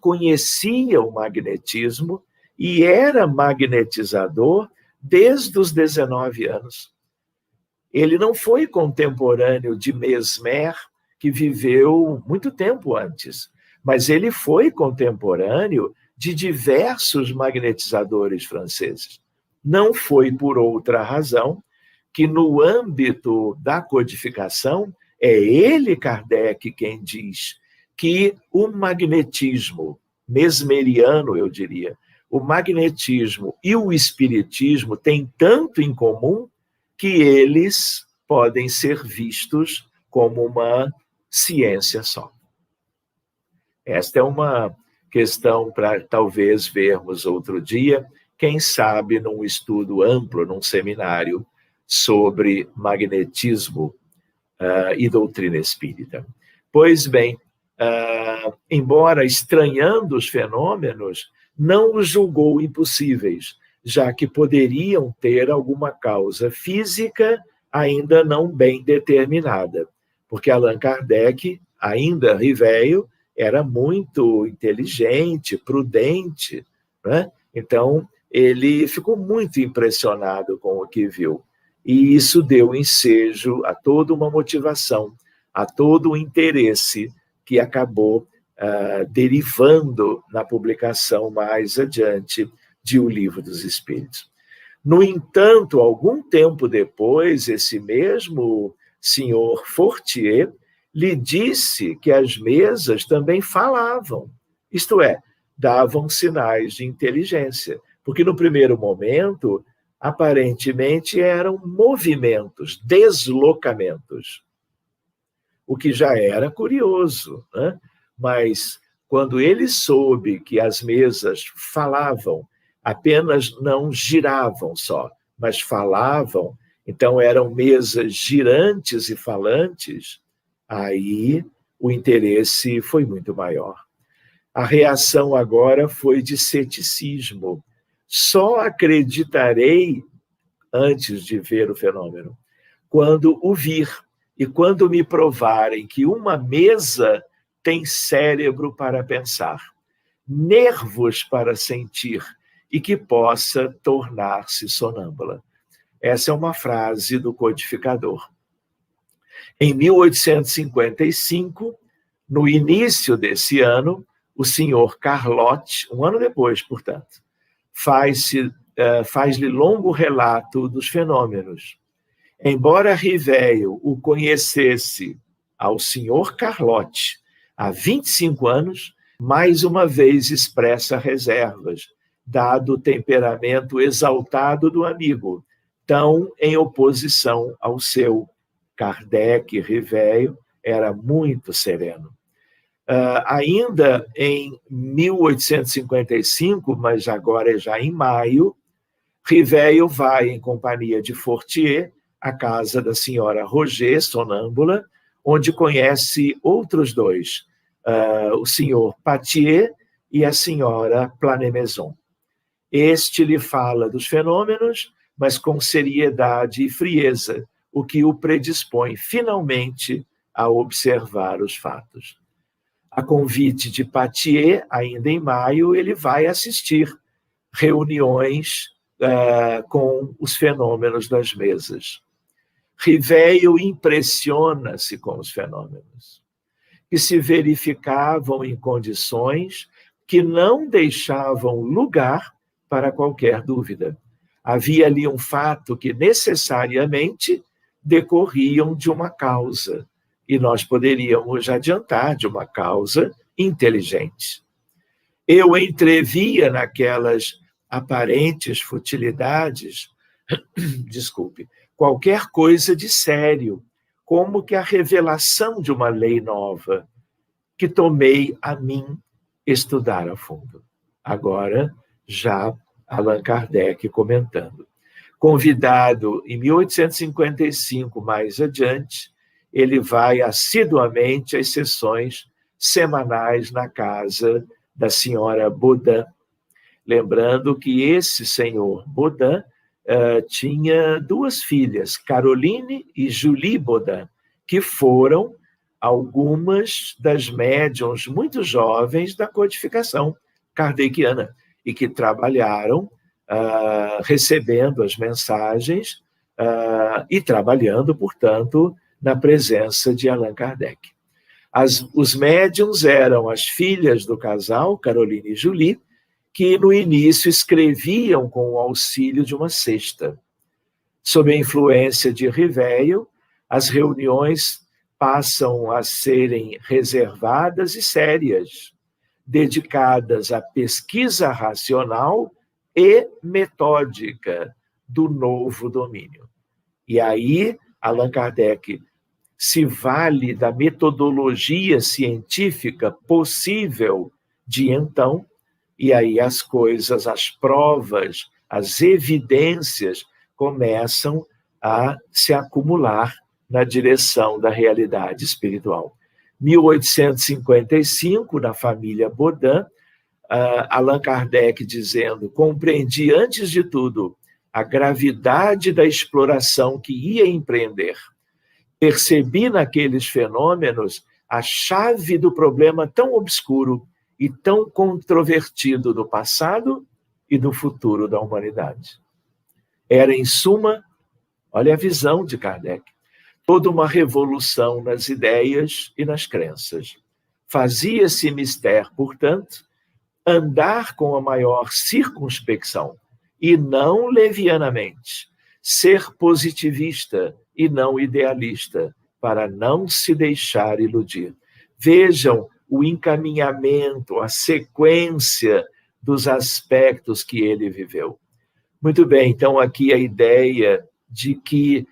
conhecia o magnetismo e era magnetizador desde os 19 anos. Ele não foi contemporâneo de Mesmer, que viveu muito tempo antes, mas ele foi contemporâneo de diversos magnetizadores franceses. Não foi por outra razão que, no âmbito da codificação, é ele, Kardec, quem diz que o magnetismo mesmeriano, eu diria, o magnetismo e o espiritismo têm tanto em comum que eles podem ser vistos como uma ciência só. Esta é uma questão para talvez vermos outro dia, quem sabe num estudo amplo, num seminário sobre magnetismo e doutrina espírita. Pois bem, embora estranhando os fenômenos, não os julgou impossíveis, já que poderiam ter alguma causa física ainda não bem determinada, porque Allan Kardec, ainda Riveio, era muito inteligente, prudente, né? Então ele ficou muito impressionado com o que viu. E isso deu ensejo a toda uma motivação, a todo um interesse que acabou derivando na publicação mais adiante de O Livro dos Espíritos. No entanto, algum tempo depois, esse mesmo senhor Fortier lhe disse que as mesas também falavam, isto é, davam sinais de inteligência, porque no primeiro momento, aparentemente, eram movimentos, deslocamentos, o que já era curioso, né? Mas quando ele soube que as mesas falavam, apenas não giravam só, mas falavam, então eram mesas girantes e falantes, aí o interesse foi muito maior. A reação agora foi de ceticismo. Só acreditarei, antes de ver o fenômeno, quando o vir e quando me provarem que uma mesa tem cérebro para pensar, nervos para sentir e que possa tornar-se sonâmbula. Essa é uma frase do codificador. Em 1855, no início desse ano, o senhor Carlotti, um ano depois, portanto, faz-lhe longo relato dos fenômenos. Embora Riveio o conhecesse ao senhor Carlotti há 25 anos, mais uma vez expressa reservas, dado o temperamento exaltado do amigo, tão em oposição ao seu. Kardec, Riveio, era muito sereno. Ainda em 1855, mas agora já em maio, Riveio vai em companhia de Fortier à casa da senhora Roger, sonâmbula, onde conhece outros dois, o senhor Patier e a senhora Planemaison. Este lhe fala dos fenômenos, mas com seriedade e frieza, o que o predispõe finalmente a observar os fatos. A convite de Patier, ainda em maio, ele vai assistir reuniões com os fenômenos das mesas. Riveio impressiona-se com os fenômenos, que se verificavam em condições que não deixavam lugar para qualquer dúvida. Havia ali um fato que necessariamente decorriam de uma causa, e nós poderíamos adiantar de uma causa inteligente. Eu entrevia naquelas aparentes futilidades, qualquer coisa de sério, como que a revelação de uma lei nova, que tomei a mim estudar a fundo. Agora, já Allan Kardec comentando. Convidado em 1855, mais adiante, ele vai assiduamente às sessões semanais na casa da senhora Baudin. Lembrando que esse senhor Baudin tinha duas filhas, Caroline e Julie Baudin, que foram algumas das médiuns muito jovens da codificação kardeciana e que trabalharam recebendo as mensagens e trabalhando, portanto, na presença de Allan Kardec. Os médiuns eram as filhas do casal, Caroline e Julie, que no início escreviam com o auxílio de uma cesta. Sob a influência de Riveio, as reuniões passam a serem reservadas e sérias, dedicadas à pesquisa racional e metódica do novo domínio. E aí, Allan Kardec se vale da metodologia científica possível de então, e aí as coisas, as provas, as evidências começam a se acumular na direção da realidade espiritual. 1855, na família Baudin, Allan Kardec dizendo: compreendi antes de tudo a gravidade da exploração que ia empreender. Percebi naqueles fenômenos a chave do problema tão obscuro e tão controvertido do passado e do futuro da humanidade. Era, em suma, Olha a visão de Kardec. Toda uma revolução nas ideias e nas crenças. Fazia-se mister, portanto, andar com a maior circunspecção e não levianamente, ser positivista e não idealista, para não se deixar iludir. Vejam o encaminhamento, a sequência dos aspectos que ele viveu. Muito bem, então aqui a ideia de que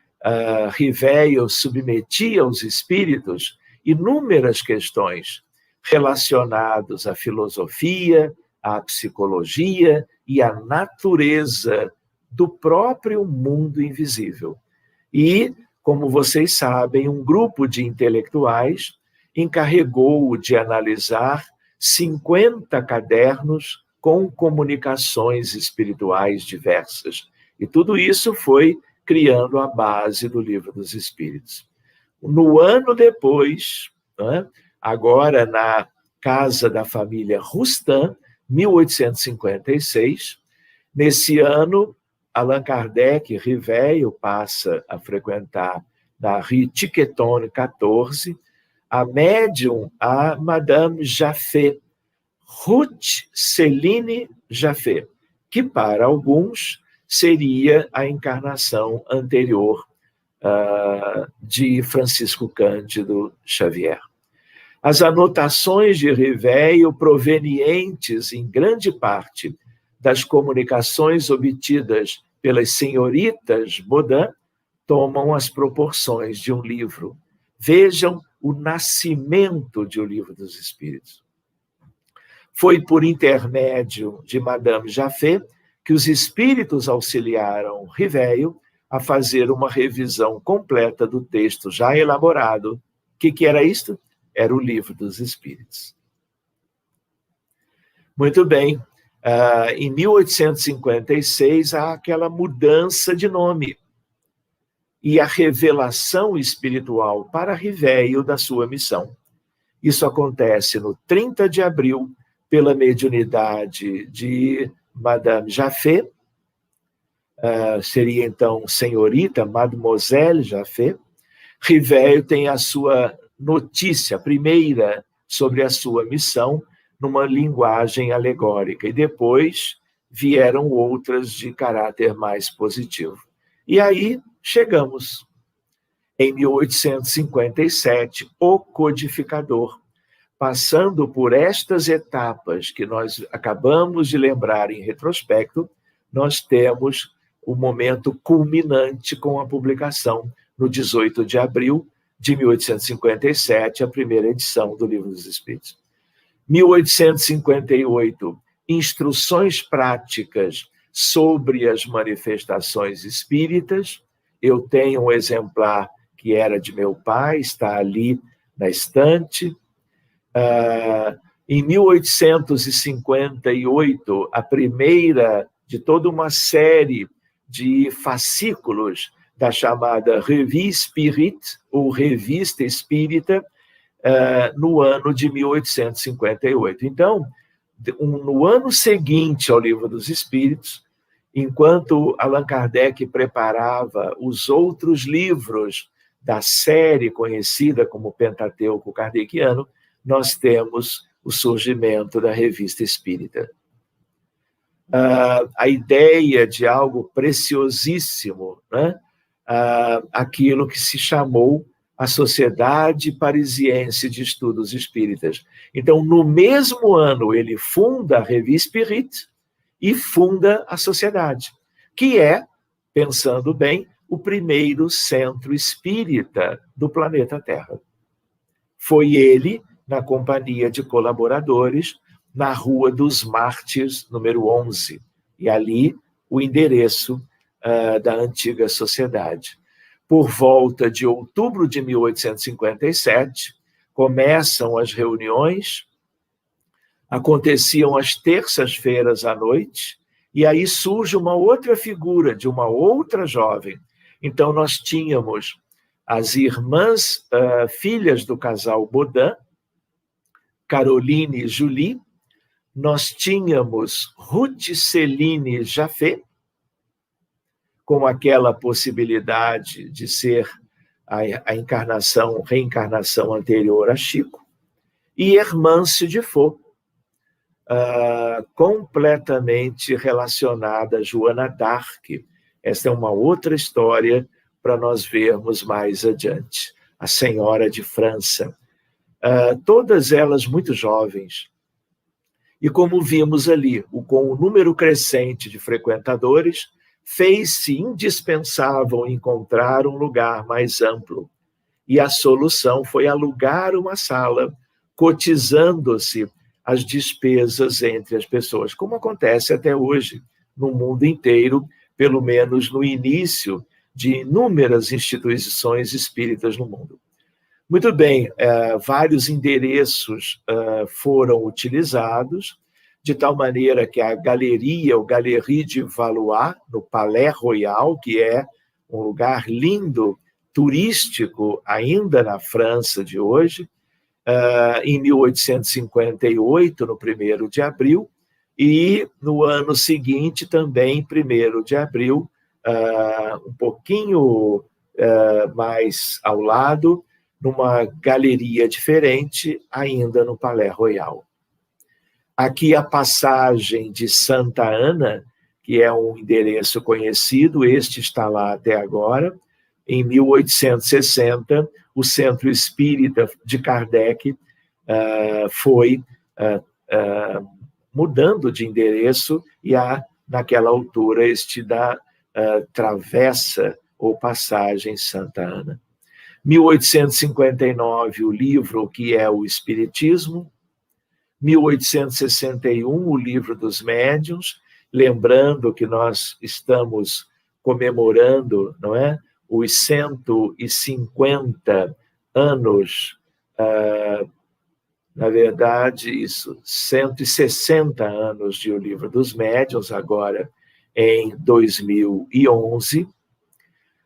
Riveio submetia aos espíritos inúmeras questões relacionadas à filosofia, à psicologia e à natureza do próprio mundo invisível. E, como vocês sabem, um grupo de intelectuais encarregou-o de analisar 50 cadernos com comunicações espirituais diversas. E tudo isso foi criando a base do Livro dos Espíritos. No ano depois, agora na casa da família Roustan, 1856, nesse ano, Allan Kardec e Riveio passa a frequentar na Rue Tiquetonne 14, a médium, a Madame Jaffé, Ruth Céline Jaffé, que para alguns seria a encarnação anterior de Francisco Cândido Xavier. As anotações de Riveio, provenientes em grande parte das comunicações obtidas pelas senhoritas Baudin, tomam as proporções de um livro. Vejam o nascimento de O Livro dos Espíritos. Foi por intermédio de Madame Jaffé que os espíritos auxiliaram Riveio a fazer uma revisão completa do texto já elaborado. O que era isto? Era o Livro dos Espíritos. Muito bem. Em 1856, há aquela mudança de nome e a revelação espiritual para Riveio da sua missão. Isso acontece no 30 de abril, pela mediunidade de Madame Jaffé, seria então senhorita Mademoiselle Jaffé. Riveio tem a sua notícia primeira sobre a sua missão numa linguagem alegórica, e depois vieram outras de caráter mais positivo. E aí chegamos em 1857, o codificador. Passando por estas etapas que nós acabamos de lembrar em retrospecto, nós temos o momento culminante com a publicação, no 18 de abril de 1857, a primeira edição do Livro dos Espíritos. 1858, instruções práticas sobre as manifestações espíritas. Eu tenho um exemplar que era de meu pai, está ali na estante. Em 1858, a primeira de toda uma série de fascículos da chamada Revue Spirit, ou Revista Espírita, no ano de 1858. Então, no ano seguinte ao Livro dos Espíritos, enquanto Allan Kardec preparava os outros livros da série conhecida como Pentateuco Kardeciano, nós temos o surgimento da Revista Espírita. A ideia de algo preciosíssimo, né? Aquilo que se chamou a Sociedade Parisiense de Estudos Espíritas. Então, no mesmo ano, ele funda a Revue Spirit e funda a Sociedade, que é, pensando bem, o primeiro centro espírita do planeta Terra. Foi ele, na companhia de colaboradores, na Rua dos Mártires, número 11, e ali o endereço da antiga sociedade. Por volta de outubro de 1857, começam as reuniões, aconteciam às terças-feiras à noite, e aí surge uma outra figura de uma outra jovem. Então, nós tínhamos as irmãs, filhas do casal Baudin, Caroline e Julie, nós tínhamos Ruth Céline Jaffé, com aquela possibilidade de ser a reencarnação anterior a Chico, e Hermance de Faux, completamente relacionada a Joana d'Arc. Esta é uma outra história para nós vermos mais adiante. A Senhora de França. Todas elas muito jovens. E como vimos ali, com o número crescente de frequentadores, fez-se indispensável encontrar um lugar mais amplo. E a solução foi alugar uma sala, cotizando-se as despesas entre as pessoas, como acontece até hoje no mundo inteiro, pelo menos no início de inúmeras instituições espíritas no mundo. Muito bem, vários endereços foram utilizados, de tal maneira que a galeria, o Galerie de Valois, no Palais Royal, que é um lugar lindo, turístico, ainda na França de hoje, em 1858, no 1º de abril, e no ano seguinte, também, 1º de abril, um pouquinho mais ao lado, numa galeria diferente, ainda no Palais Royal. Aqui a passagem de Santa Ana, que é um endereço conhecido, este está lá até agora. Em 1860, o Centro Espírita de Kardec foi mudando de endereço e naquela altura, este da Travessa ou Passagem Santa Ana. 1859, o livro que é o Espiritismo. 1861, o Livro dos Médiuns, lembrando que nós estamos comemorando, não é, os 150 anos, na verdade, 160 anos de O Livro dos Médiuns, agora em 2011.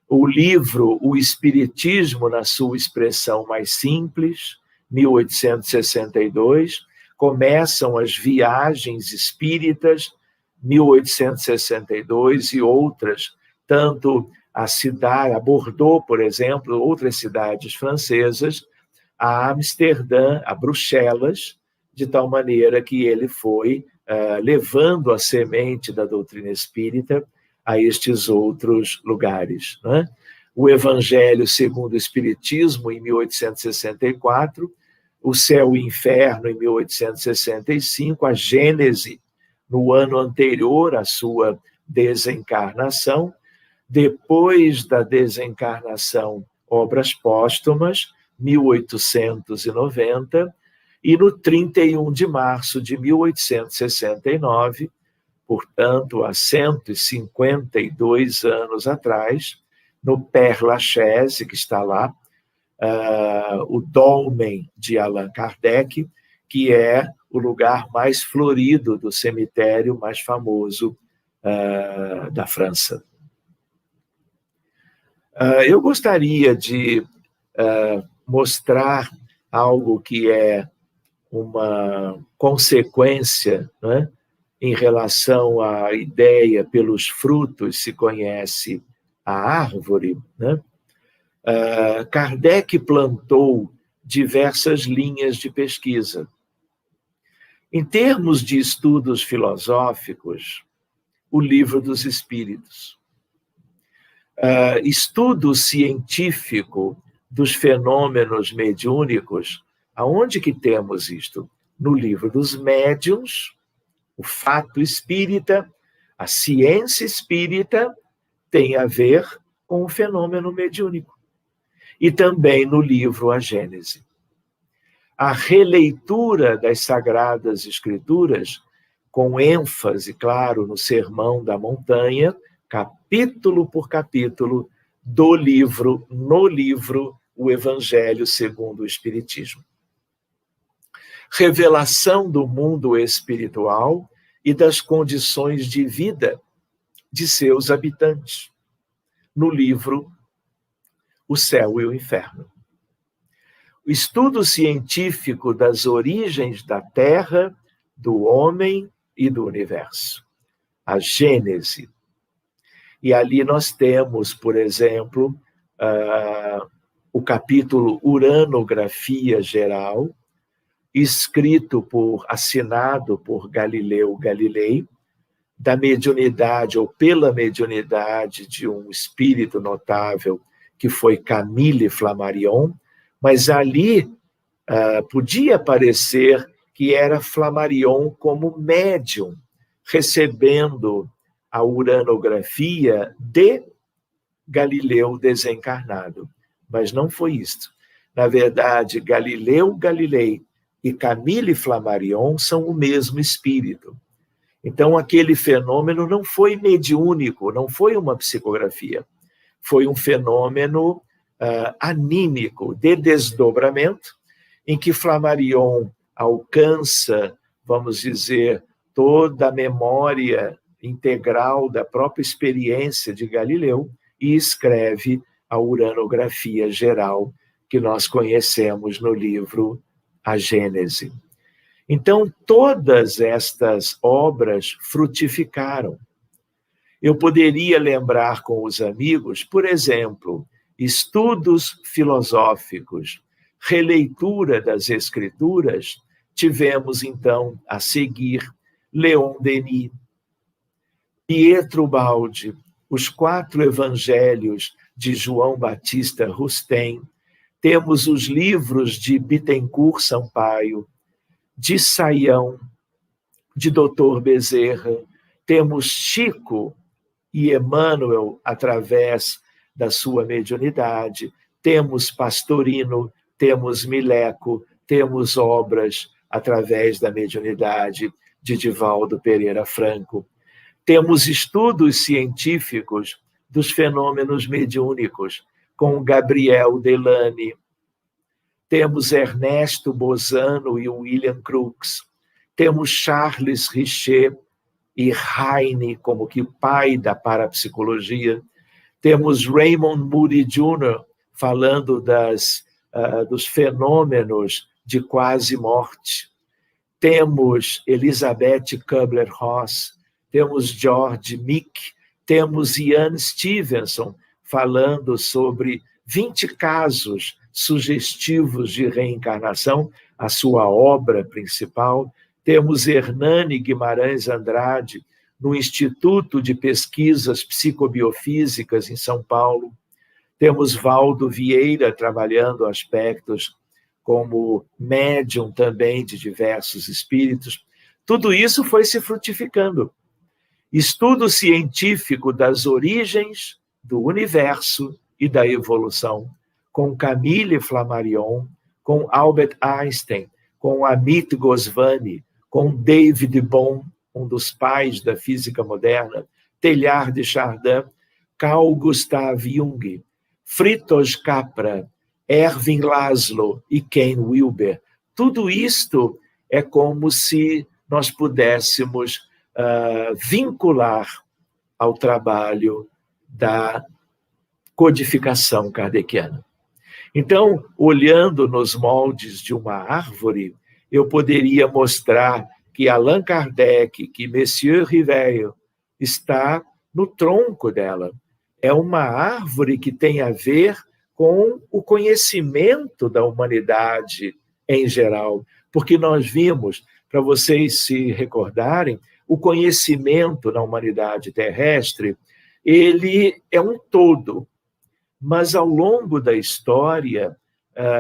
O livro O Espiritismo na sua expressão mais simples, 1862, começam as viagens espíritas, 1862, e outras, tanto a Bordeaux, por exemplo, outras cidades francesas, a Amsterdã, a Bruxelas, de tal maneira que ele foi levando a semente da doutrina espírita a estes outros lugares, né? O Evangelho segundo o Espiritismo, em 1864, o Céu e o Inferno, em 1865, a Gênese, no ano anterior à sua desencarnação. Depois da desencarnação, Obras Póstumas, 1890, e no 31 de março de 1869, portanto, há 152 anos atrás, no Père Lachaise, que está lá, o dolmen de Allan Kardec, que é o lugar mais florido do cemitério mais famoso da França. Eu gostaria de mostrar algo que é uma consequência, né, em relação à ideia pelos frutos se conhece a árvore, né? Kardec plantou diversas linhas de pesquisa. Em termos de estudos filosóficos, o Livro dos Espíritos. Estudo científico dos fenômenos mediúnicos, aonde que temos isto? No Livro dos Médiuns, o fato espírita, a ciência espírita tem a ver com o fenômeno mediúnico. E também no livro A Gênese. A releitura das Sagradas Escrituras, com ênfase, claro, no Sermão da Montanha, capítulo por capítulo, no livro O Evangelho segundo o Espiritismo. Revelação do mundo espiritual e das condições de vida de seus habitantes, no livro O Céu e o Inferno. O estudo científico das origens da Terra, do homem e do universo. A Gênese. E ali nós temos, por exemplo, o capítulo Uranografia Geral, assinado por Galileu Galilei, da mediunidade ou pela mediunidade de um espírito notável que foi Camille Flammarion, mas ali podia parecer que era Flammarion como médium, recebendo a uranografia de Galileu desencarnado. Mas não foi isto. Na verdade, Galileu Galilei e Camille Flammarion são o mesmo espírito. Então, aquele fenômeno não foi mediúnico, não foi uma psicografia. Foi um fenômeno anímico, de desdobramento, em que Flammarion alcança, vamos dizer, toda a memória integral da própria experiência de Galileu e escreve a uranografia geral que nós conhecemos no livro A Gênese. Então, todas estas obras frutificaram. Eu poderia lembrar com os amigos, por exemplo, estudos filosóficos, releitura das Escrituras. Tivemos, então, a seguir, Leon Denis, Pietro Baldi, os 4 evangelhos de João Batista Rustem, temos os livros de Bittencourt Sampaio, de Saião, de Dr. Bezerra, temos Chico e Emmanuel através da sua mediunidade, temos Pastorino, temos Mileco, temos obras através da mediunidade de Divaldo Pereira Franco, temos estudos científicos dos fenômenos mediúnicos com Gabriel Delany, temos Ernesto Bozano e William Crookes, temos Charles Richer e Heine como que pai da parapsicologia, temos Raymond Moody Jr. falando dos fenômenos de quase morte, temos Elizabeth Kubler-Ross, temos George Mick, temos Ian Stevenson falando sobre 20 casos sugestivos de reencarnação, a sua obra principal. Temos Hernani Guimarães Andrade, no Instituto de Pesquisas Psicobiofísicas em São Paulo. Temos Valdo Vieira trabalhando aspectos como médium também de diversos espíritos. Tudo isso foi se frutificando. Estudo científico das origens do universo e da evolução, com Camille Flammarion, com Albert Einstein, com Amit Goswami, com David Bohm, um dos pais da física moderna, Teilhard de Chardin, Carl Gustav Jung, Friedrich Capra, Erwin Laszlo e Ken Wilber. Tudo isto é como se nós pudéssemos vincular ao trabalho da codificação kardeciana. Então, olhando nos moldes de uma árvore, eu poderia mostrar que Allan Kardec, que Monsieur Riveiro, está no tronco dela. É uma árvore que tem a ver com o conhecimento da humanidade em geral, porque nós vimos, para vocês se recordarem, o conhecimento na humanidade terrestre, ele é um todo, mas ao longo da história,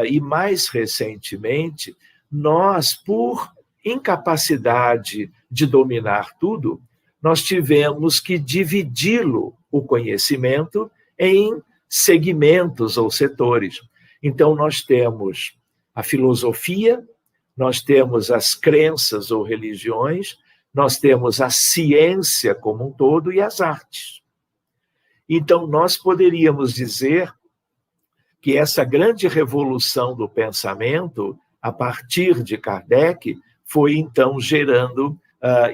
e mais recentemente, nós, por incapacidade de dominar tudo, nós tivemos que dividi-lo, o conhecimento, em segmentos ou setores. Então, nós temos a filosofia, nós temos as crenças ou religiões, nós temos a ciência como um todo e as artes. Então, nós poderíamos dizer que essa grande revolução do pensamento, a partir de Kardec, foi, então, gerando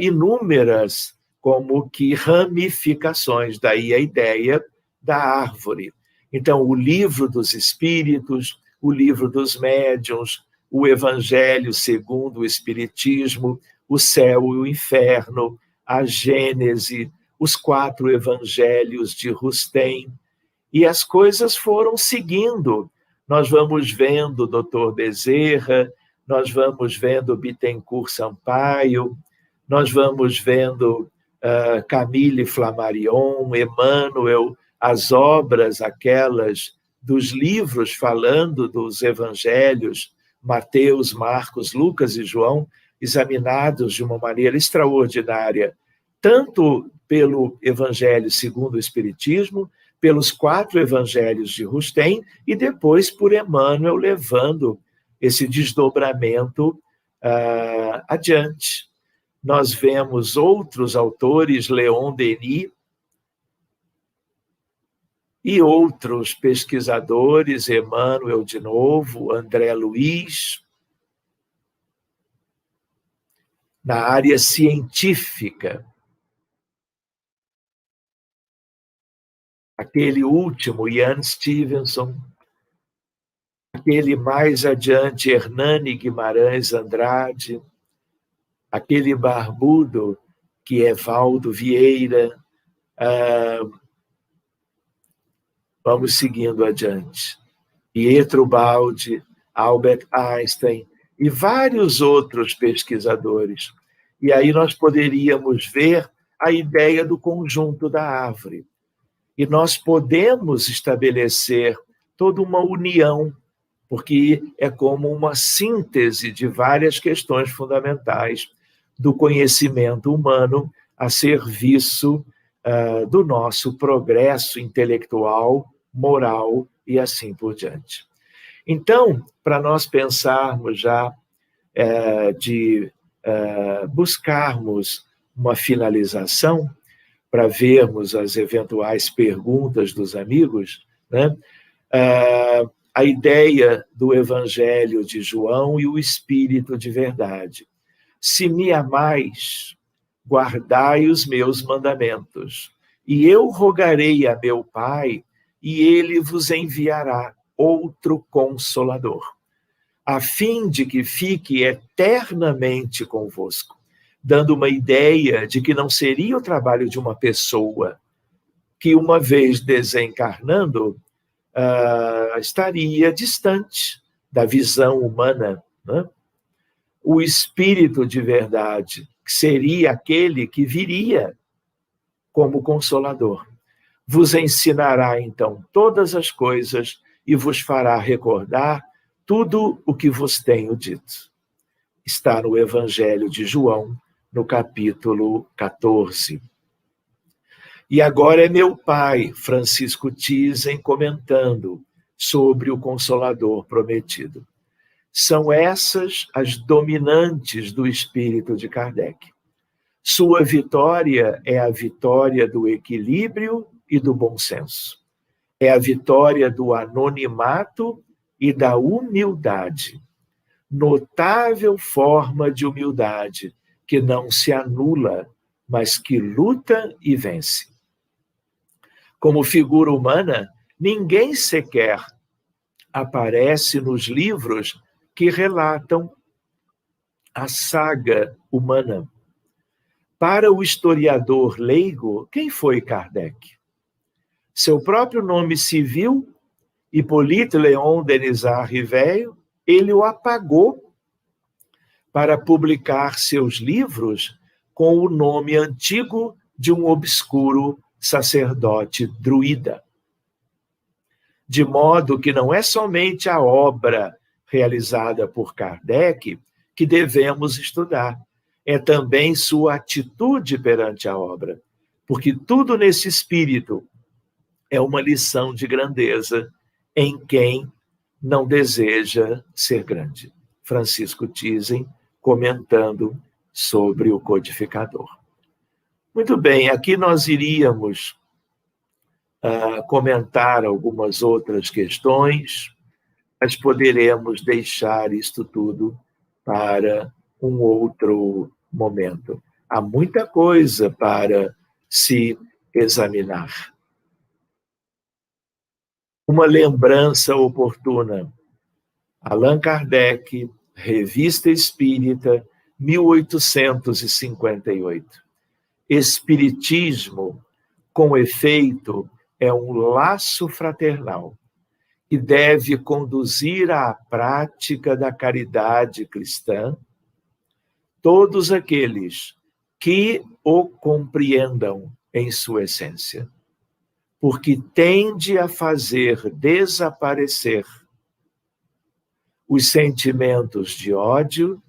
inúmeras, como que, ramificações, daí a ideia da árvore. Então, o livro dos espíritos, o livro dos médiuns, o Evangelho segundo o Espiritismo, o céu e o inferno, a Gênese, os 4 evangelhos de Rustem, e as coisas foram seguindo. Nós vamos vendo Dr. Bezerra, nós vamos vendo Bittencourt Sampaio, nós vamos vendo Camille Flammarion, Emmanuel, as obras aquelas dos livros falando dos evangelhos, Mateus, Marcos, Lucas e João, examinados de uma maneira extraordinária, tanto pelo Evangelho segundo o Espiritismo, pelos 4 evangelhos de Rustem, e depois por Emmanuel levando esse desdobramento adiante. Nós vemos outros autores, Leon Denis, e outros pesquisadores, Emmanuel de novo, André Luiz, na área científica. Aquele último, Ian Stevenson, aquele mais adiante, Hernani Guimarães Andrade, aquele barbudo que é Valdo Vieira. Vamos seguindo adiante. Pietro Baldi, Albert Einstein e vários outros pesquisadores. E aí nós poderíamos ver a ideia do conjunto da árvore. E nós podemos estabelecer toda uma união, porque é como uma síntese de várias questões fundamentais do conhecimento humano a serviço do nosso progresso intelectual, moral e assim por diante. Então, para nós pensarmos já buscarmos uma finalização, para vermos as eventuais perguntas dos amigos, né? A ideia do Evangelho de João e o Espírito de verdade. Se me amais, guardai os meus mandamentos, e eu rogarei a meu Pai, e ele vos enviará outro Consolador, a fim de que fique eternamente convosco, dando uma ideia de que não seria o trabalho de uma pessoa que, uma vez desencarnando, estaria distante da visão humana, né? O Espírito de verdade, que seria aquele que viria como Consolador, vos ensinará, então, todas as coisas e vos fará recordar tudo o que vos tenho dito. Está no Evangelho de João, no capítulo 14. E agora é meu pai, Francisco Thyssen, comentando sobre o Consolador prometido. São essas as dominantes do espírito de Kardec. Sua vitória é a vitória do equilíbrio e do bom senso. É a vitória do anonimato e da humildade. Notável forma de humildade que não se anula, mas que luta e vence. Como figura humana, ninguém sequer aparece nos livros que relatam a saga humana. Para o historiador leigo, quem foi Kardec? Seu próprio nome civil, Hippolyte Léon Denisard Riveiro, ele o apagou para publicar seus livros com o nome antigo de um obscuro sacerdote druida. De modo que não é somente a obra realizada por Kardec que devemos estudar, é também sua atitude perante a obra, porque tudo nesse espírito é uma lição de grandeza em quem não deseja ser grande. Francisco Thyssen, comentando sobre o codificador. Muito bem, aqui nós iríamos comentar algumas outras questões, mas poderemos deixar isto tudo para um outro momento. Há muita coisa para se examinar. Uma lembrança oportuna. Allan Kardec, Revista Espírita, 1858. espiritismo, com efeito, é um laço fraternal que deve conduzir à prática da caridade cristã todos aqueles que o compreendam em sua essência, porque tende a fazer desaparecer os sentimentos de ódio,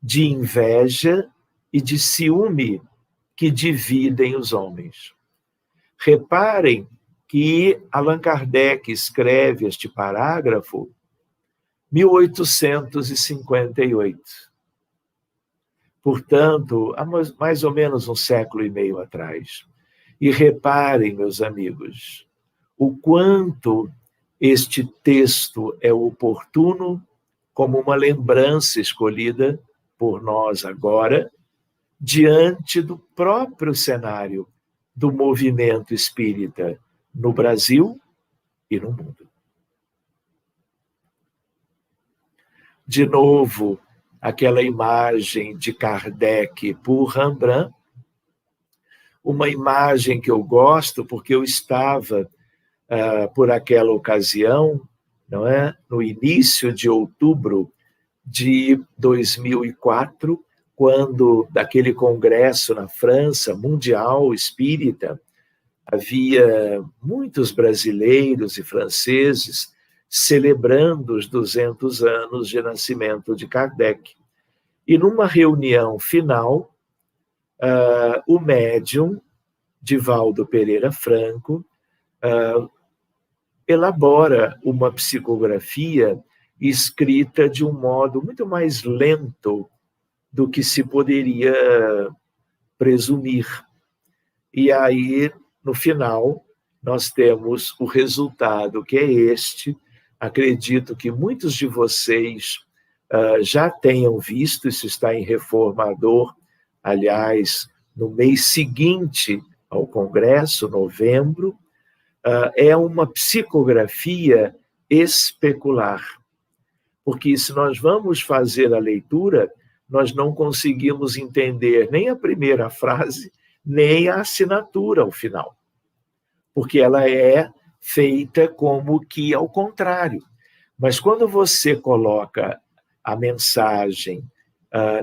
de inveja e de ciúme que dividem os homens. Reparem que Allan Kardec escreve este parágrafo em 1858. Portanto, há mais ou menos um século e meio atrás. E reparem, meus amigos, o quanto este texto é oportuno como uma lembrança escolhida por nós agora, diante do próprio cenário do movimento espírita no Brasil e no mundo. De novo, aquela imagem de Kardec por Rembrandt, uma imagem que eu gosto porque eu estava, por aquela ocasião, não é? No início de outubro de 2004, quando, daquele congresso na França, Mundial Espírita, havia muitos brasileiros e franceses celebrando os 200 anos de nascimento de Kardec. E numa reunião final, o médium, Divaldo Pereira Franco, elabora uma psicografia escrita de um modo muito mais lento do que se poderia presumir. E aí, no final, nós temos o resultado, que é este. Acredito que muitos de vocês já tenham visto, isso está em Reformador, aliás, no mês seguinte ao Congresso, novembro. É uma psicografia especular, porque se nós vamos fazer a leitura, nós não conseguimos entender nem a primeira frase, nem a assinatura ao final, porque ela é feita como que ao contrário. Mas quando você coloca a mensagem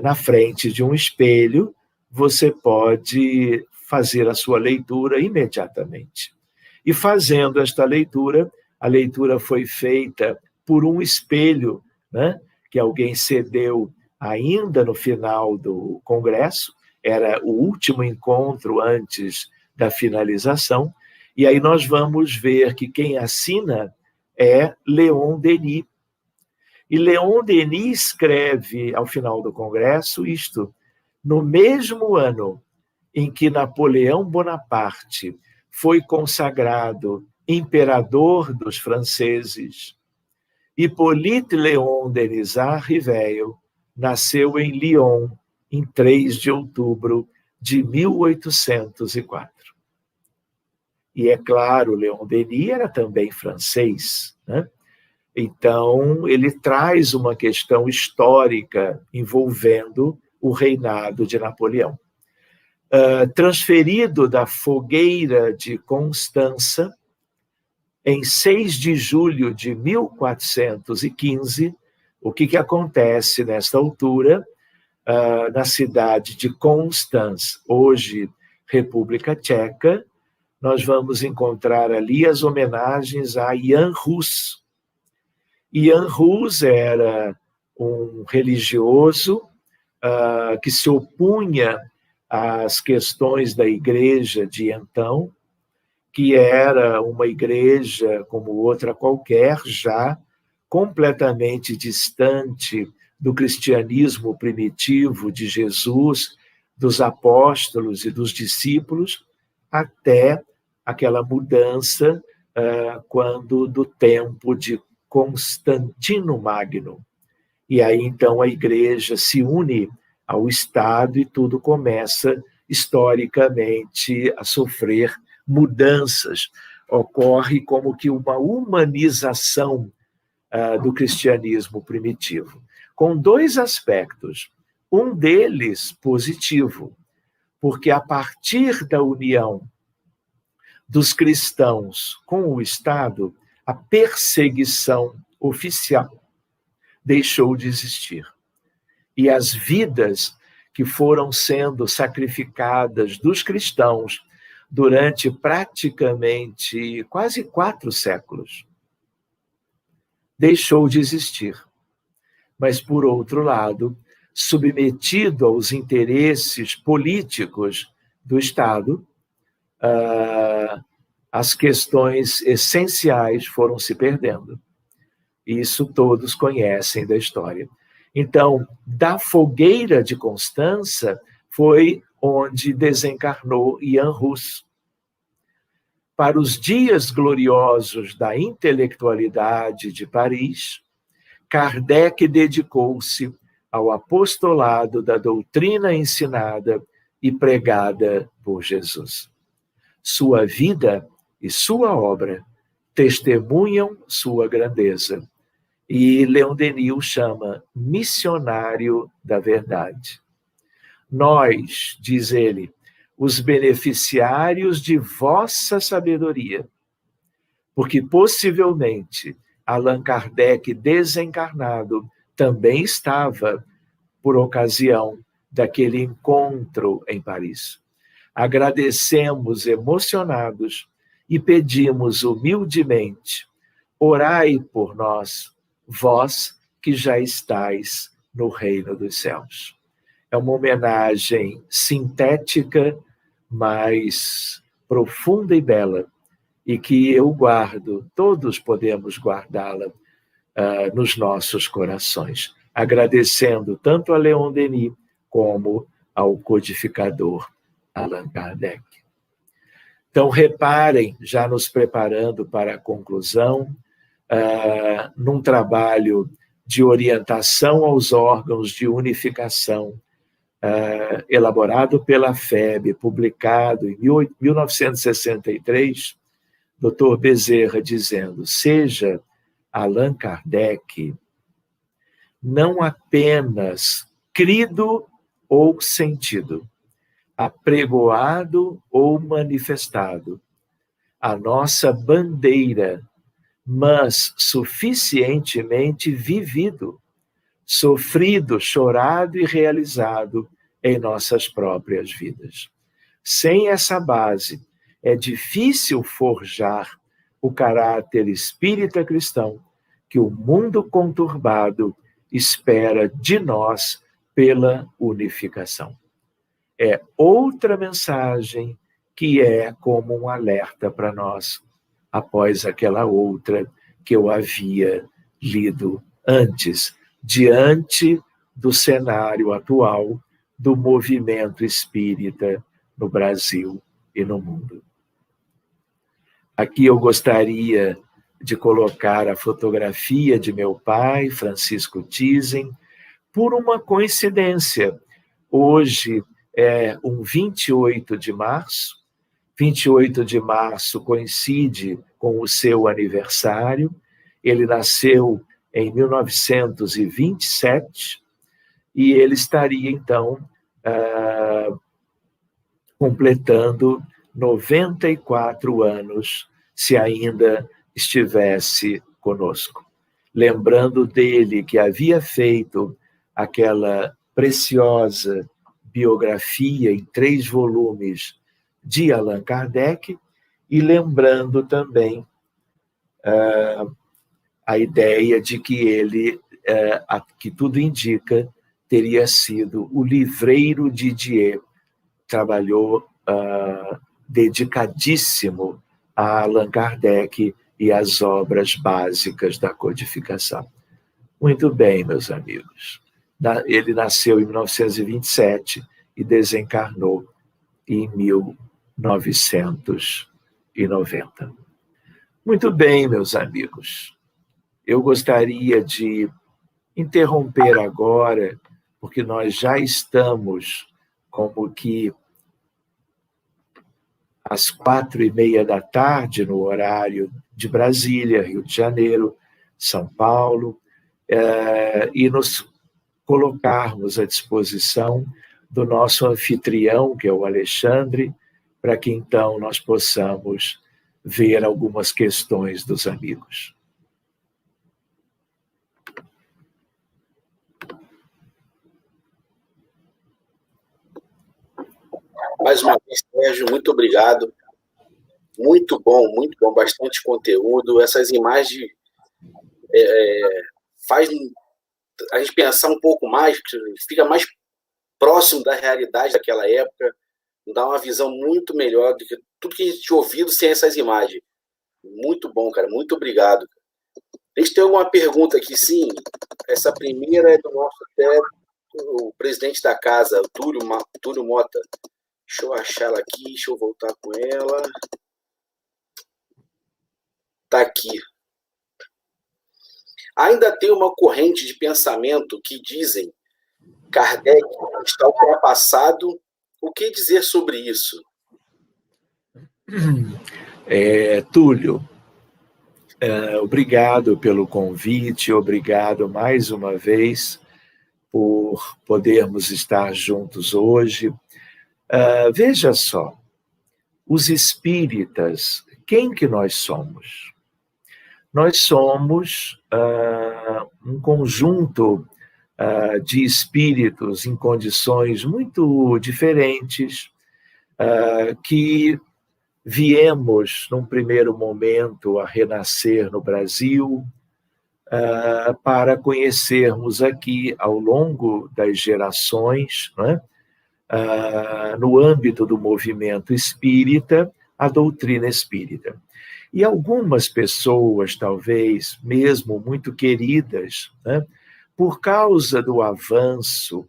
na frente de um espelho, você pode fazer a sua leitura imediatamente. E fazendo esta leitura, a leitura foi feita por um espelho, né, que alguém cedeu ainda no final do congresso, era o último encontro antes da finalização, e aí nós vamos ver que quem assina é Leon Denis. E Leon Denis escreve, ao final do congresso, isto: no mesmo ano em que Napoleão Bonaparte foi consagrado imperador dos franceses, Hippolyte Léon Denisard Rivail nasceu em Lyon, em 3 de outubro de 1804. E é claro, Leon Denis era também francês, né? Então, ele traz uma questão histórica envolvendo o reinado de Napoleão. Transferido da fogueira de Constança, em 6 de julho de 1415, o que acontece nesta altura? Na cidade de Constance, hoje República Tcheca, nós vamos encontrar ali as homenagens a Jan Hus. Jan Hus era um religioso que se opunha às questões da igreja de então, que era uma igreja como outra qualquer, já completamente distante do cristianismo primitivo de Jesus, dos apóstolos e dos discípulos, até aquela mudança quando do tempo de Constantino Magno. E aí, então, a igreja se une ao Estado e tudo começa, historicamente, a sofrer mudanças. Ocorre como que uma humanização do cristianismo primitivo, com 2 aspectos. Um deles positivo, porque a partir da união dos cristãos com o Estado, a perseguição oficial deixou de existir. E as vidas que foram sendo sacrificadas dos cristãos durante praticamente quase 4 séculos deixou de existir. Mas, por outro lado, submetido aos interesses políticos do Estado, as questões essenciais foram se perdendo. Isso todos conhecem da história. Então, da fogueira de Constança foi onde desencarnou Jan Hus. Para os dias gloriosos da intelectualidade de Paris, Kardec dedicou-se ao apostolado da doutrina ensinada e pregada por Jesus. Sua vida e sua obra testemunham sua grandeza. E Leon Denis o chama missionário da verdade. Nós, diz ele, os beneficiários de vossa sabedoria, porque possivelmente Allan Kardec desencarnado também estava por ocasião daquele encontro em Paris. Agradecemos emocionados e pedimos humildemente, orai por nós, vós que já estáis no reino dos céus. É uma homenagem sintética, mas profunda e bela, e que eu guardo, todos podemos guardá-la nos nossos corações, agradecendo tanto a Leon Denis como ao codificador Allan Kardec. Então, reparem, já nos preparando para a conclusão, num trabalho de orientação aos órgãos de unificação, elaborado pela FEB, publicado em 1963, Dr. Bezerra dizendo, seja Allan Kardec não apenas crido ou sentido, apregoado ou manifestado, a nossa bandeira, mas suficientemente vivido, sofrido, chorado e realizado em nossas próprias vidas. Sem essa base, é difícil forjar o caráter espírita cristão que o mundo conturbado espera de nós pela unificação. É outra mensagem que é como um alerta para nós, após aquela outra que eu havia lido antes, diante do cenário atual do movimento espírita no Brasil e no mundo. Aqui eu gostaria de colocar a fotografia de meu pai, Francisco Thyssen, por uma coincidência. Hoje é um 28 de março. 28 de março coincide com o seu aniversário. Ele nasceu em 1927 e ele estaria, então, completando 94 anos, se ainda estivesse conosco. Lembrando dele que havia feito aquela preciosa biografia em 3 volumes de Allan Kardec, e lembrando também a ideia de que ele, que tudo indica, teria sido o livreiro Didier, trabalhou dedicadíssimo a Allan Kardec e às obras básicas da codificação. Muito bem, meus amigos. Ele nasceu em 1927 e desencarnou em 1990. Muito bem, meus amigos. Eu gostaria de interromper agora, porque nós já estamos como que às 4h30 da tarde, no horário de Brasília, Rio de Janeiro, São Paulo, e nos colocarmos à disposição do nosso anfitrião, que é o Alexandre, para que então nós possamos ver algumas questões dos amigos. Mais uma vez, Sérgio, muito obrigado. Muito bom, bastante conteúdo. Essas imagens fazem a gente pensar um pouco mais, fica mais próximo da realidade daquela época, dá uma visão muito melhor do que tudo que a gente tinha ouvido sem essas imagens. Muito bom, cara. Muito obrigado. Deixa eu ter uma pergunta aqui, sim. Essa primeira é do nosso o presidente da casa, o Túlio Mota. Deixa eu achar ela aqui, deixa eu voltar com ela. Tá aqui. Ainda tem uma corrente de pensamento que dizem Kardec está ultrapassado. O que dizer sobre isso? Túlio, obrigado pelo convite, obrigado mais uma vez por podermos estar juntos hoje. Veja só, os espíritas, quem que nós somos? Nós somos um conjunto de espíritos em condições muito diferentes, que viemos, num primeiro momento, a renascer no Brasil, para conhecermos aqui, ao longo das gerações, né, no âmbito do movimento espírita, a doutrina espírita. E algumas pessoas, talvez, mesmo muito queridas, né, por causa do avanço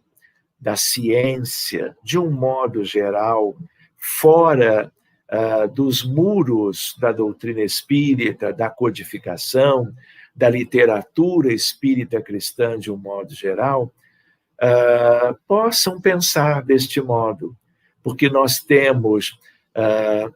da ciência, de um modo geral, fora dos muros da doutrina espírita, da codificação, da literatura espírita cristã, de um modo geral, possam pensar deste modo, porque nós temos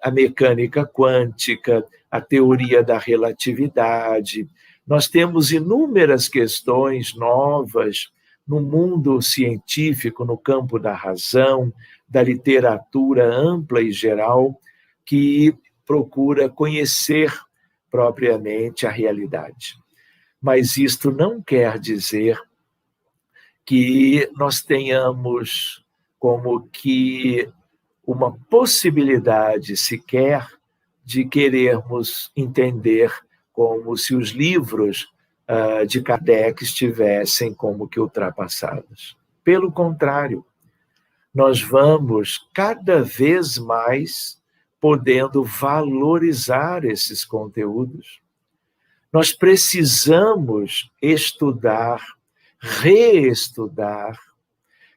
a mecânica quântica, a teoria da relatividade, nós temos inúmeras questões novas no mundo científico, no campo da razão, da literatura ampla e geral, que procura conhecer propriamente a realidade. Mas isto não quer dizer que nós tenhamos como que uma possibilidade sequer de querermos entender como se os livros de Kardec estivessem como que ultrapassados. Pelo contrário, nós vamos cada vez mais podendo valorizar esses conteúdos. Nós precisamos estudar, reestudar,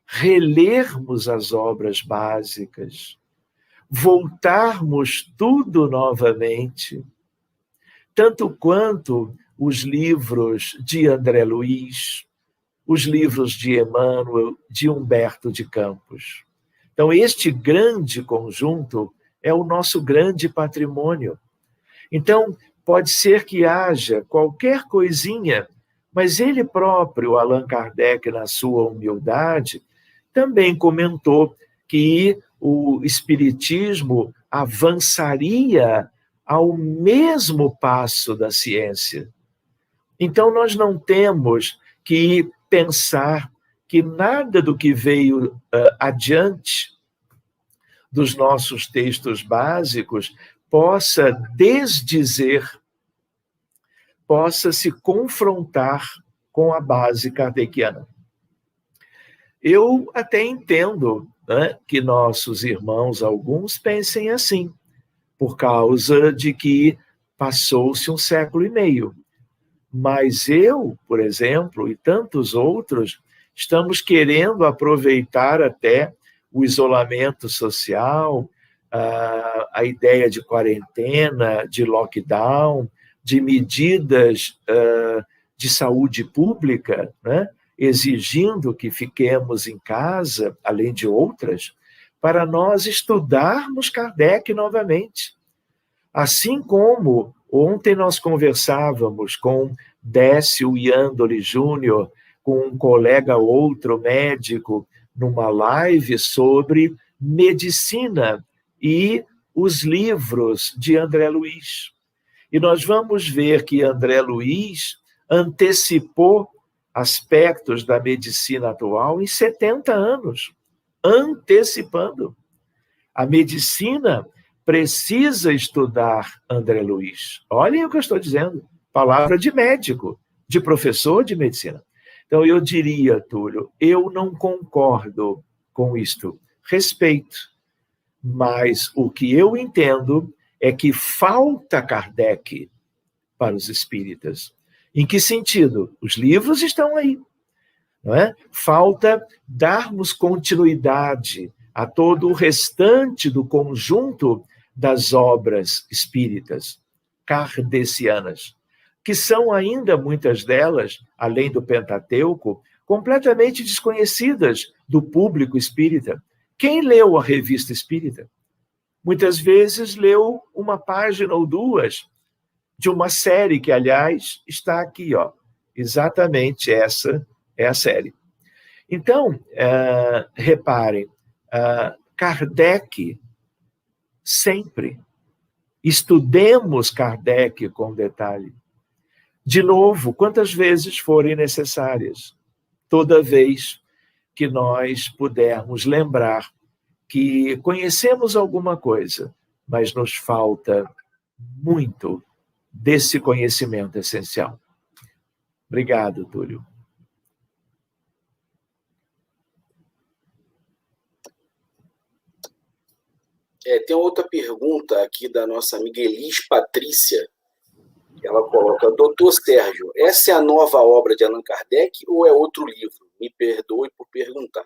relermos as obras básicas, voltarmos tudo novamente, tanto quanto os livros de André Luiz, os livros de Emmanuel, de Humberto de Campos. Então, este grande conjunto é o nosso grande patrimônio. Então, pode ser que haja qualquer coisinha, mas ele próprio, Allan Kardec, na sua humildade, também comentou que o Espiritismo avançaria ao mesmo passo da ciência. Então, nós não temos que pensar que nada do que veio adiante dos nossos textos básicos possa desdizer, possa se confrontar com a base kardeciana. Eu até entendo, né, que nossos irmãos, alguns, pensem assim, por causa de que passou-se 1,5 séculos. Mas eu, por exemplo, e tantos outros, estamos querendo aproveitar até o isolamento social, a ideia de quarentena, de lockdown, de medidas de saúde pública, né, exigindo que fiquemos em casa, além de outras, para nós estudarmos Kardec novamente. Assim como ontem nós conversávamos com Décio Iandoli Júnior, com um colega outro médico numa live sobre medicina e os livros de André Luiz. E nós vamos ver que André Luiz antecipou aspectos da medicina atual em 70 anos, antecipando. A medicina precisa estudar André Luiz. Olhem o que eu estou dizendo, palavra de médico, de professor de medicina. Então, eu diria, Túlio, eu não concordo com isto, respeito, mas o que eu entendo é que falta Kardec para os espíritas. Em que sentido? Os livros estão aí, não é? Falta darmos continuidade a todo o restante do conjunto das obras espíritas kardecianas, que são ainda, muitas delas, além do Pentateuco, completamente desconhecidas do público espírita. Quem leu a Revista Espírita? Muitas vezes leu uma página ou duas de uma série que, aliás, está aqui, ó. Exatamente essa é a série. Então, reparem, Kardec, sempre, estudemos Kardec com detalhe. De novo, quantas vezes forem necessárias, toda vez que nós pudermos lembrar que conhecemos alguma coisa, mas nos falta muito desse conhecimento essencial. Obrigado, Túlio. Tem outra pergunta aqui da nossa amiga Elis Patrícia. Ela coloca: Doutor Sérgio, essa é a nova obra de Allan Kardec ou é outro livro? Me perdoe por perguntar.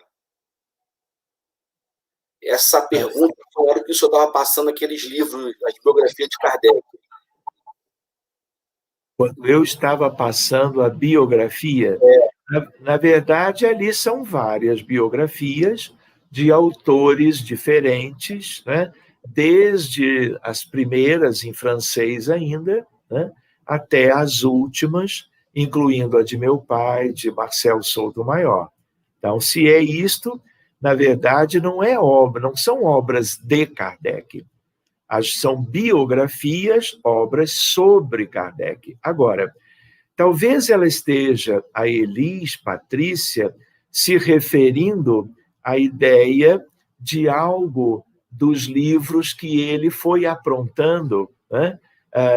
Essa pergunta foi a hora que o senhor estava passando aqueles livros, as biografias de Kardec. Quando eu estava passando a biografia, na verdade, ali são várias biografias de autores diferentes, né? Desde as primeiras, em francês ainda, né? Até as últimas, incluindo a de meu pai, de Marcel Sotomayor. Então, se é isto, na verdade, não é obra, não são obras de Kardec. São biografias, obras sobre Kardec. Agora, talvez ela esteja, a Elis Patrícia, se referindo à ideia de algo dos livros que ele foi aprontando, né?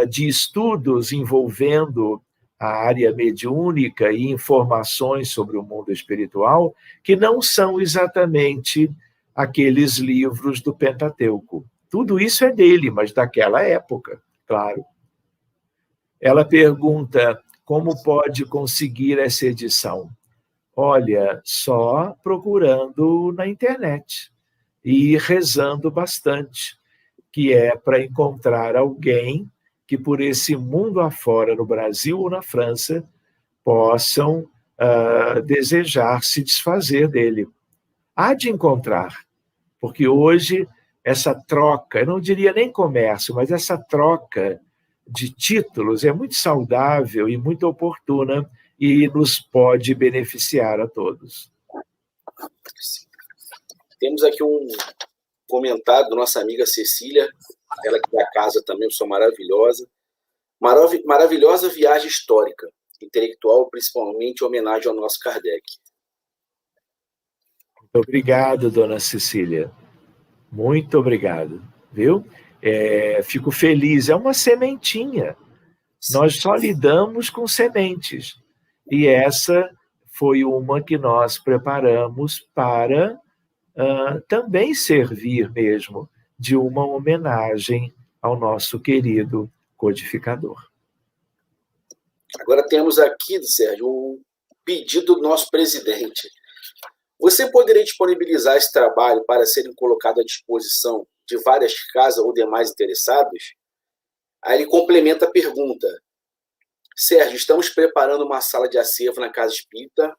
De estudos envolvendo a área mediúnica e informações sobre o mundo espiritual, que não são exatamente aqueles livros do Pentateuco. Tudo isso é dele, mas daquela época, claro. Ela pergunta: como pode conseguir essa edição? Olha, só procurando na internet e rezando bastante, que é para encontrar alguém que por esse mundo afora, no Brasil ou na França, possam desejar se desfazer dele. Há de encontrar, porque hoje essa troca, eu não diria nem comércio, mas essa troca de títulos é muito saudável e muito oportuna e nos pode beneficiar a todos. Temos aqui um comentário da nossa amiga Cecília, ela que da casa também, pessoa maravilhosa. Maravilhosa viagem histórica, intelectual, principalmente em homenagem ao nosso Kardec. Muito obrigado, dona Cecília. Muito obrigado, viu? Fico feliz, é uma sementinha. Nós só lidamos com sementes. E essa foi uma que nós preparamos para também servir mesmo de uma homenagem ao nosso querido codificador. Agora temos aqui, Sérgio, um pedido do nosso presidente. Você poderia disponibilizar esse trabalho para serem colocado à disposição de várias casas ou demais interessados? Aí ele complementa a pergunta. Sérgio, estamos preparando uma sala de acervo na Casa Espírita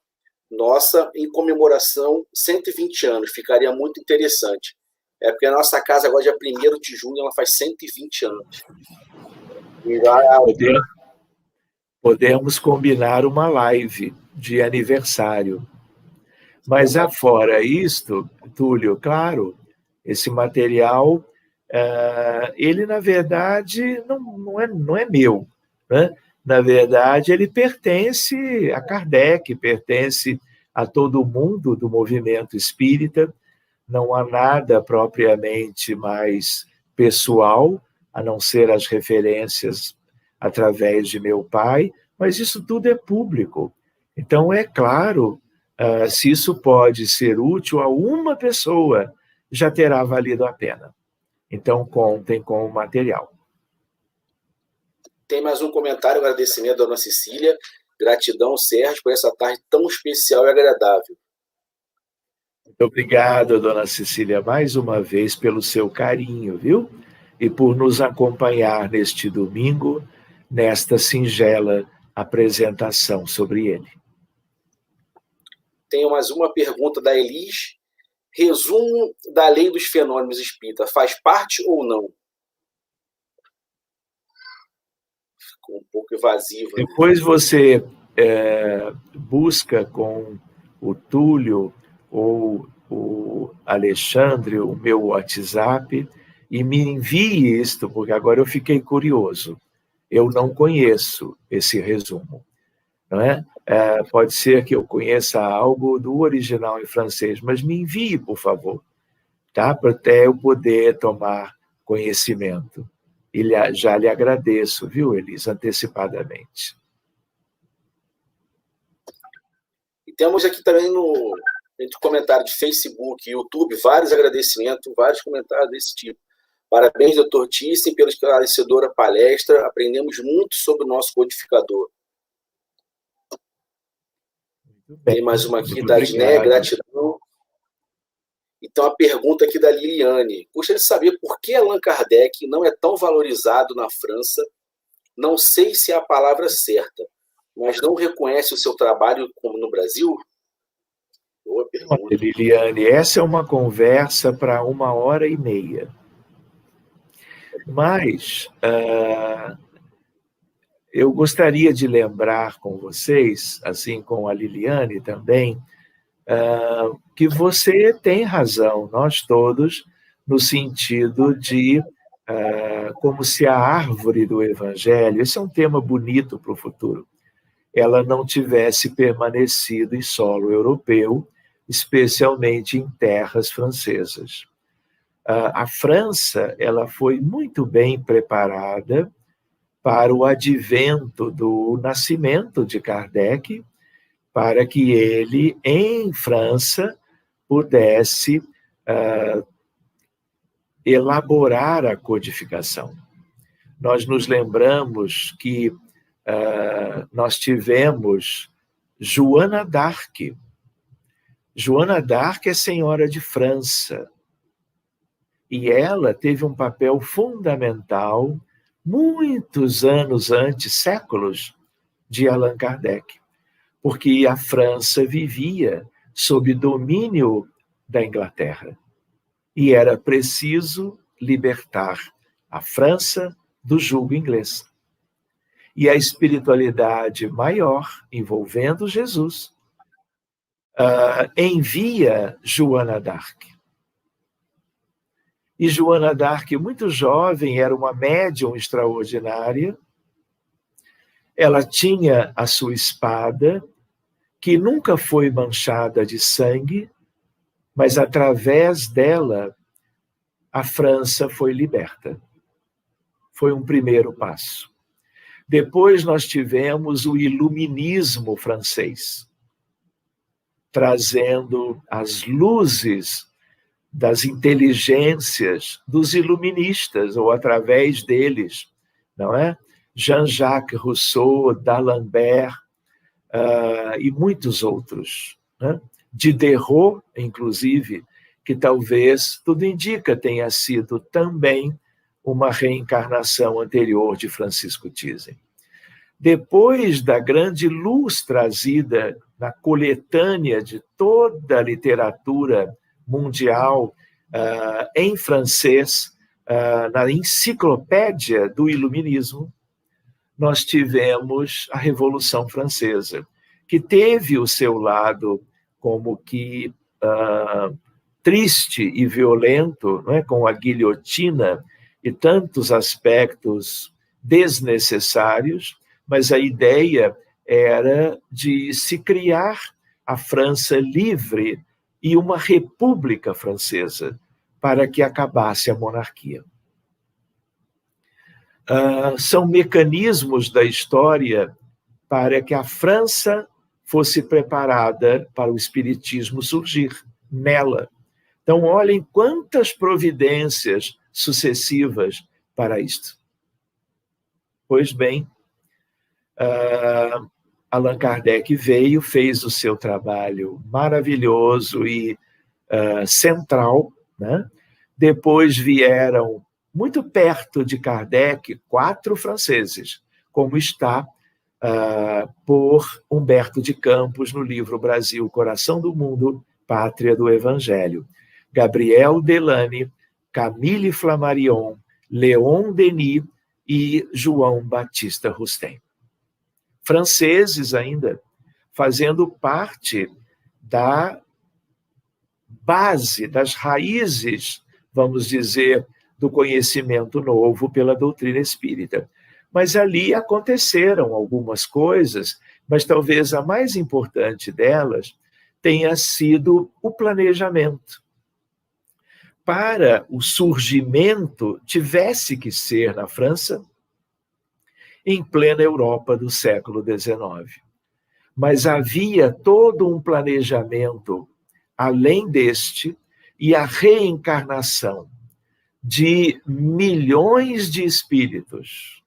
nossa em comemoração 120 anos. Ficaria muito interessante. Porque a nossa casa agora, dia 1º de junho, ela faz 120 anos. Podemos combinar uma live de aniversário. Mas, afora isto, Túlio, claro, esse material, ele, na verdade, não é meu, né? Na verdade, ele pertence a Kardec, pertence a todo mundo do movimento espírita. Não há nada propriamente mais pessoal, a não ser as referências através de meu pai, mas isso tudo é público. Então, é claro, se isso pode ser útil a uma pessoa, já terá valido a pena. Então, contem com o material. Tem mais um comentário, agradecimento da dona Cecília. Gratidão, Sérgio, por essa tarde tão especial e agradável. Muito obrigado, dona Cecília, mais uma vez pelo seu carinho, viu? E por nos acompanhar neste domingo, nesta singela apresentação sobre ele. Tenho mais uma pergunta da Elis. Resumo da lei dos fenômenos espírita faz parte ou não? Ficou um pouco evasivo. Depois você busca com o Túlio ou o Alexandre, o meu WhatsApp, e me envie isto, porque agora eu fiquei curioso. Eu não conheço esse resumo, não é? Pode ser que eu conheça algo do original em francês, mas me envie, por favor, tá? Para até eu poder tomar conhecimento. E já lhe agradeço, viu, Elis, antecipadamente. E temos aqui também entre comentário de Facebook e YouTube, vários agradecimentos, vários comentários desse tipo. Parabéns, doutor Thyssen, pela esclarecedora palestra. Aprendemos muito sobre o nosso codificador. Tem mais uma aqui da Diné, gratidão. Então, a pergunta aqui da Liliane. Gostaria de saber por que Allan Kardec não é tão valorizado na França. Não sei se é a palavra certa, mas não reconhece o seu trabalho como no Brasil? Boa pergunta. Liliane, essa é uma conversa para 1h30. Mas eu gostaria de lembrar com vocês, assim como a Liliane também, que você tem razão, nós todos, no sentido de como se a árvore do Evangelho, esse é um tema bonito para o futuro, ela não tivesse permanecido em solo europeu, especialmente em terras francesas. A França, ela foi muito bem preparada para o advento do nascimento de Kardec, para que ele, em França, pudesse elaborar a codificação. Nós nos lembramos que nós tivemos Joana d'Arc. Joana d'Arc é senhora de França. E ela teve um papel fundamental, muitos anos antes, séculos, de Allan Kardec. Porque a França vivia sob domínio da Inglaterra. E era preciso libertar a França do jugo inglês. E a espiritualidade maior, envolvendo Jesus, envia Joana d'Arc. E Joana d'Arc, muito jovem, era uma médium extraordinária. Ela tinha a sua espada, que nunca foi manchada de sangue, mas através dela a França foi liberta. Foi um primeiro passo. Depois nós tivemos o iluminismo francês, trazendo as luzes das inteligências dos iluministas, ou através deles, não é? Jean-Jacques Rousseau, d'Alembert, e muitos outros, né? Diderot, inclusive, que talvez, tudo indica, tenha sido também uma reencarnação anterior de Francisco Thyssen. Depois da grande luz trazida na coletânea de toda a literatura mundial em francês, na enciclopédia do Iluminismo, nós tivemos a Revolução Francesa, que teve o seu lado como que triste e violento, não é? Com a guilhotina e tantos aspectos desnecessários, mas a ideia era de se criar a França livre e uma república francesa para que acabasse a monarquia. São mecanismos da história para que a França fosse preparada para o espiritismo surgir nela. Então, olhem quantas providências sucessivas para isto. Pois bem, Allan Kardec veio, fez o seu trabalho maravilhoso e central, né? Depois vieram, muito perto de Kardec, 4 franceses, como está por Humberto de Campos no livro Brasil, Coração do Mundo, Pátria do Evangelho. Gabriel Delany, Camille Flammarion, Léon Denis e João Batista Roustem. Franceses ainda, fazendo parte da base, das raízes, vamos dizer, do conhecimento novo pela doutrina espírita. Mas ali aconteceram algumas coisas, mas talvez a mais importante delas tenha sido o planejamento. Para o surgimento, tivesse que ser na França, em plena Europa do século XIX. Mas havia todo um planejamento além deste, e a reencarnação de milhões de espíritos,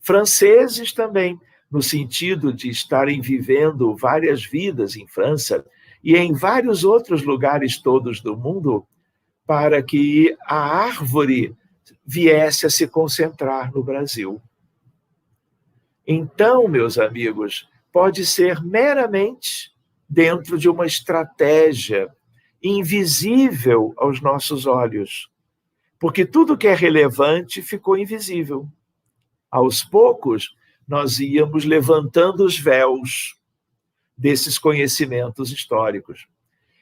franceses também, no sentido de estarem vivendo várias vidas em França e em vários outros lugares todos do mundo, para que a árvore viesse a se concentrar no Brasil. Então, meus amigos, pode ser meramente dentro de uma estratégia invisível aos nossos olhos, porque tudo que é relevante ficou invisível. Aos poucos, nós íamos levantando os véus desses conhecimentos históricos.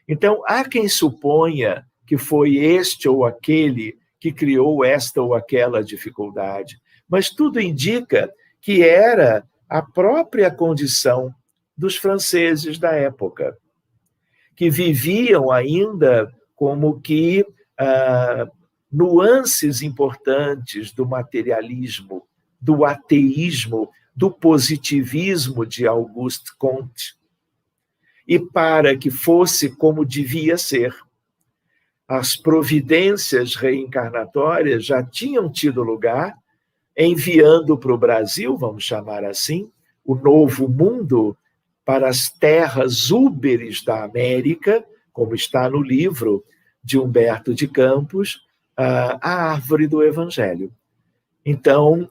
Então, há quem suponha que foi este ou aquele que criou esta ou aquela dificuldade, mas tudo indica que era a própria condição dos franceses da época, que viviam ainda como que nuances importantes do materialismo, do ateísmo, do positivismo de Auguste Comte. E para que fosse como devia ser, as providências reencarnatórias já tinham tido lugar, enviando para o Brasil, vamos chamar assim, o novo mundo, para as terras úberes da América, como está no livro de Humberto de Campos, a árvore do Evangelho. Então,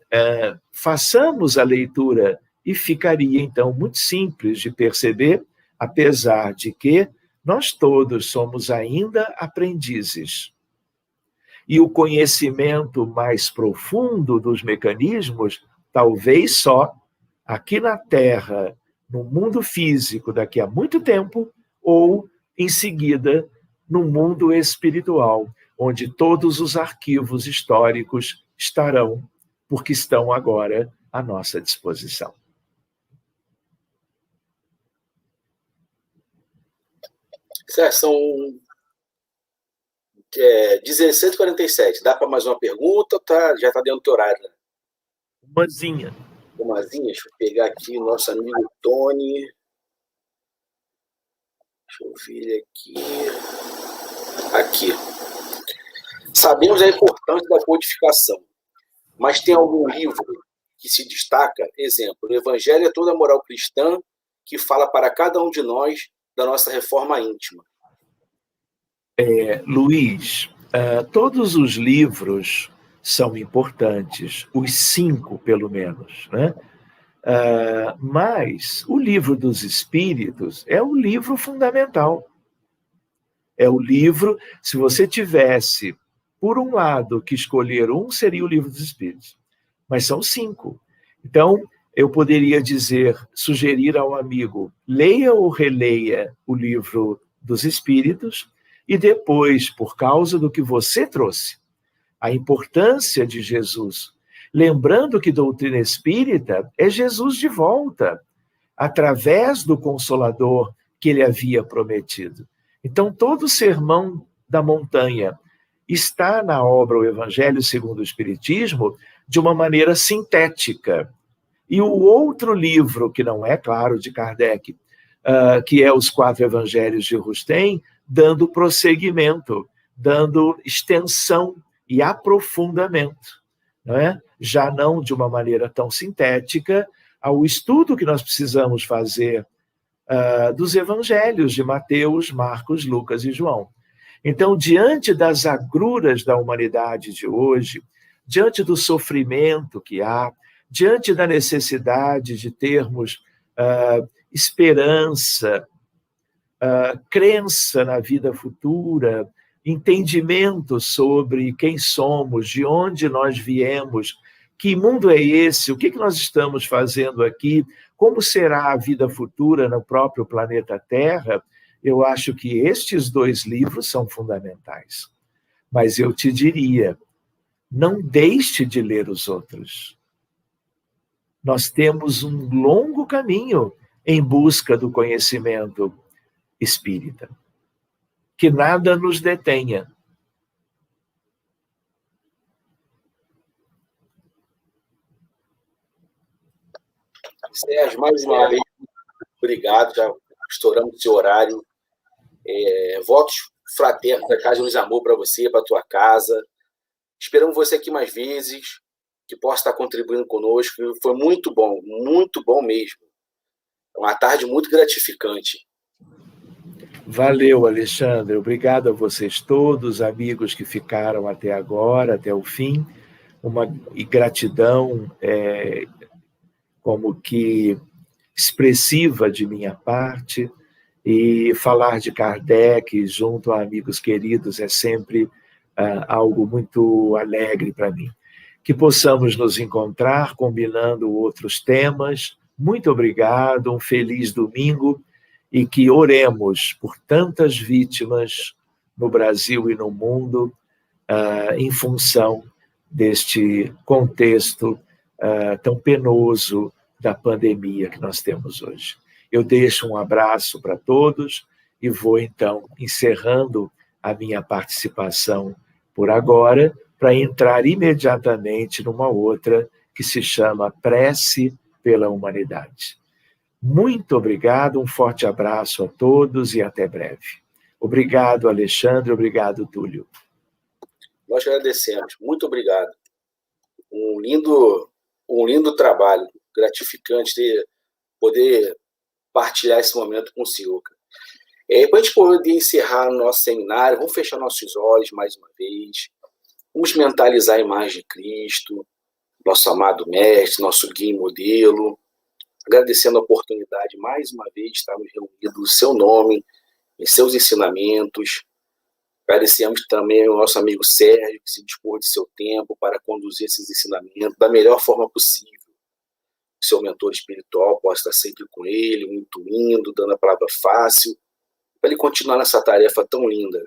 façamos a leitura e ficaria, então, muito simples de perceber, apesar de que nós todos somos ainda aprendizes. E o conhecimento mais profundo dos mecanismos, talvez só aqui na Terra, no mundo físico, daqui a muito tempo, ou, em seguida, no mundo espiritual, onde todos os arquivos históricos estarão, porque estão agora à nossa disposição. São 16h47. Dá para mais uma pergunta ou já está dentro do horário? Né? Umazinha. Deixa eu pegar aqui o nosso amigo Tony. Deixa eu ver aqui. Aqui. Sabemos a importância da codificação, mas tem algum livro que se destaca? Exemplo, o Evangelho é toda a moral cristã que fala para cada um de nós da nossa reforma íntima. Luiz, todos os livros são importantes, os 5 pelo menos, né? Mas o Livro dos Espíritos é o livro fundamental. É o livro, se você tivesse, por um lado, que escolher um, seria o Livro dos Espíritos. Mas são 5. Então, eu poderia sugerir ao amigo, leia ou releia o livro dos Espíritos e depois, por causa do que você trouxe, a importância de Jesus, lembrando que doutrina espírita é Jesus de volta, através do Consolador que ele havia prometido. Então, todo o sermão da montanha está na obra O Evangelho segundo o Espiritismo de uma maneira sintética. E o outro livro, que não é, claro, de Kardec, que é Os Quatro Evangelhos de Rustem, dando prosseguimento, dando extensão e aprofundamento, não é? Já não de uma maneira tão sintética, ao estudo que nós precisamos fazer dos evangelhos de Mateus, Marcos, Lucas e João. Então, diante das agruras da humanidade de hoje, diante do sofrimento que há, diante da necessidade de termos esperança, crença na vida futura, entendimento sobre quem somos, de onde nós viemos, que mundo é esse, o que nós estamos fazendo aqui, como será a vida futura no próprio planeta Terra, eu acho que estes dois livros são fundamentais. Mas eu te diria, não deixe de ler os outros. Nós temos um longo caminho em busca do conhecimento espírita. Que nada nos detenha. Sérgio, mais uma vez, obrigado, já estouramos o seu horário. Votos fraternos da Casa de Luz e Amor para você, para a tua casa. Esperamos você aqui mais vezes, que possa estar contribuindo conosco. Foi muito bom mesmo. Uma tarde muito gratificante. Valeu, Alexandre. Obrigado a vocês todos, amigos que ficaram até agora, até o fim. E gratidão como que expressiva de minha parte. E falar de Kardec junto a amigos queridos é sempre algo muito alegre para mim. Que possamos nos encontrar combinando outros temas. Muito obrigado, um feliz domingo e que oremos por tantas vítimas no Brasil e no mundo em função deste contexto tão penoso da pandemia que nós temos hoje. Eu deixo um abraço para todos e vou, então, encerrando a minha participação por agora, para entrar imediatamente numa outra que se chama Prece pela Humanidade. Muito obrigado, um forte abraço a todos e até breve. Obrigado, Alexandre, obrigado, Túlio. Nós agradecemos, muito obrigado. Um lindo trabalho, gratificante poder partilhar esse momento com o senhor. Para a gente poder encerrar o nosso seminário, vamos fechar nossos olhos mais uma vez, vamos mentalizar a imagem de Cristo, nosso amado mestre, nosso guia e modelo, agradecendo a oportunidade mais uma vez de estarmos reunidos no seu nome, em seus ensinamentos. Agradecemos também ao nosso amigo Sérgio, que se dispôs de seu tempo para conduzir esses ensinamentos da melhor forma possível. Que seu mentor espiritual possa estar sempre com ele, o intuindo, dando a palavra fácil, para ele continuar nessa tarefa tão linda,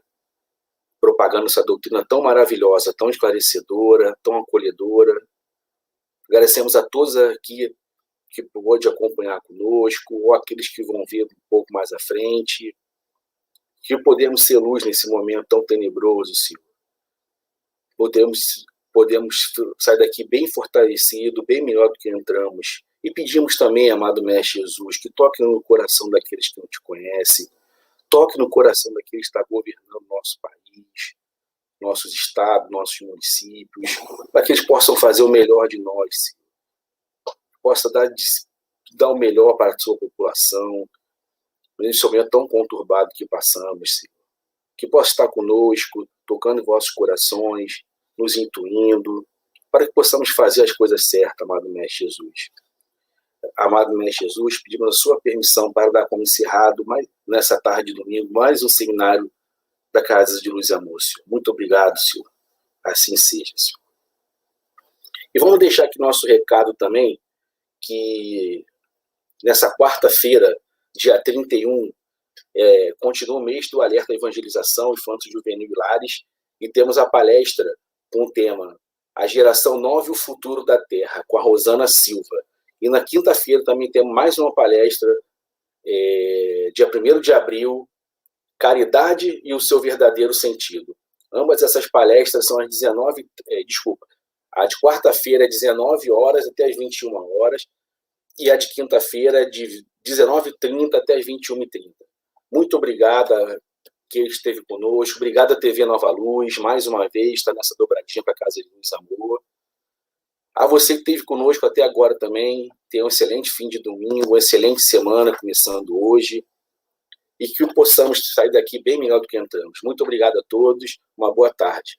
propagando essa doutrina tão maravilhosa, tão esclarecedora, tão acolhedora. Agradecemos a todos aqui que pôde acompanhar conosco, ou aqueles que vão ver um pouco mais à frente, que podemos ser luz nesse momento tão tenebroso, Senhor. Podemos sair daqui bem fortalecido, bem melhor do que entramos. E pedimos também, amado Mestre Jesus, que toque no coração daqueles que não te conhecem, toque no coração daqueles que estão governando nosso país, nossos estados, nossos municípios, para que eles possam fazer o melhor de nós, Senhor. Possa dar o melhor para a sua população, nesse momento tão conturbado que passamos, Senhor. Que possa estar conosco, tocando em vossos corações, nos intuindo, para que possamos fazer as coisas certas, amado Mestre Jesus. Amado Mestre Jesus, pedimos a sua permissão para dar como encerrado, nessa tarde de domingo, mais um seminário da Casa de Luz e Amor, Senhor. Muito obrigado, Senhor. Assim seja, Senhor. E vamos deixar aqui nosso recado também, que nessa quarta-feira, dia 31, continua o mês do Alerta à Evangelização Infanto Juvenil e Lares, e temos a palestra com o tema A Geração Nova e o Futuro da Terra, com a Rosana Silva. E na quinta-feira também temos mais uma palestra, dia 1º de abril, Caridade e o seu verdadeiro sentido. Ambas essas palestras são às 19, a de quarta-feira é 19 horas até as 21 horas, e a de quinta-feira é de 19h30 até as 21h30. Muito obrigada que esteve conosco, obrigada TV Nova Luz, mais uma vez, está nessa dobradinha para a Casa de Luz Amor. A você que esteve conosco até agora também, tenha um excelente fim de domingo, uma excelente semana começando hoje, e que possamos sair daqui bem melhor do que entramos. Muito obrigado a todos, uma boa tarde.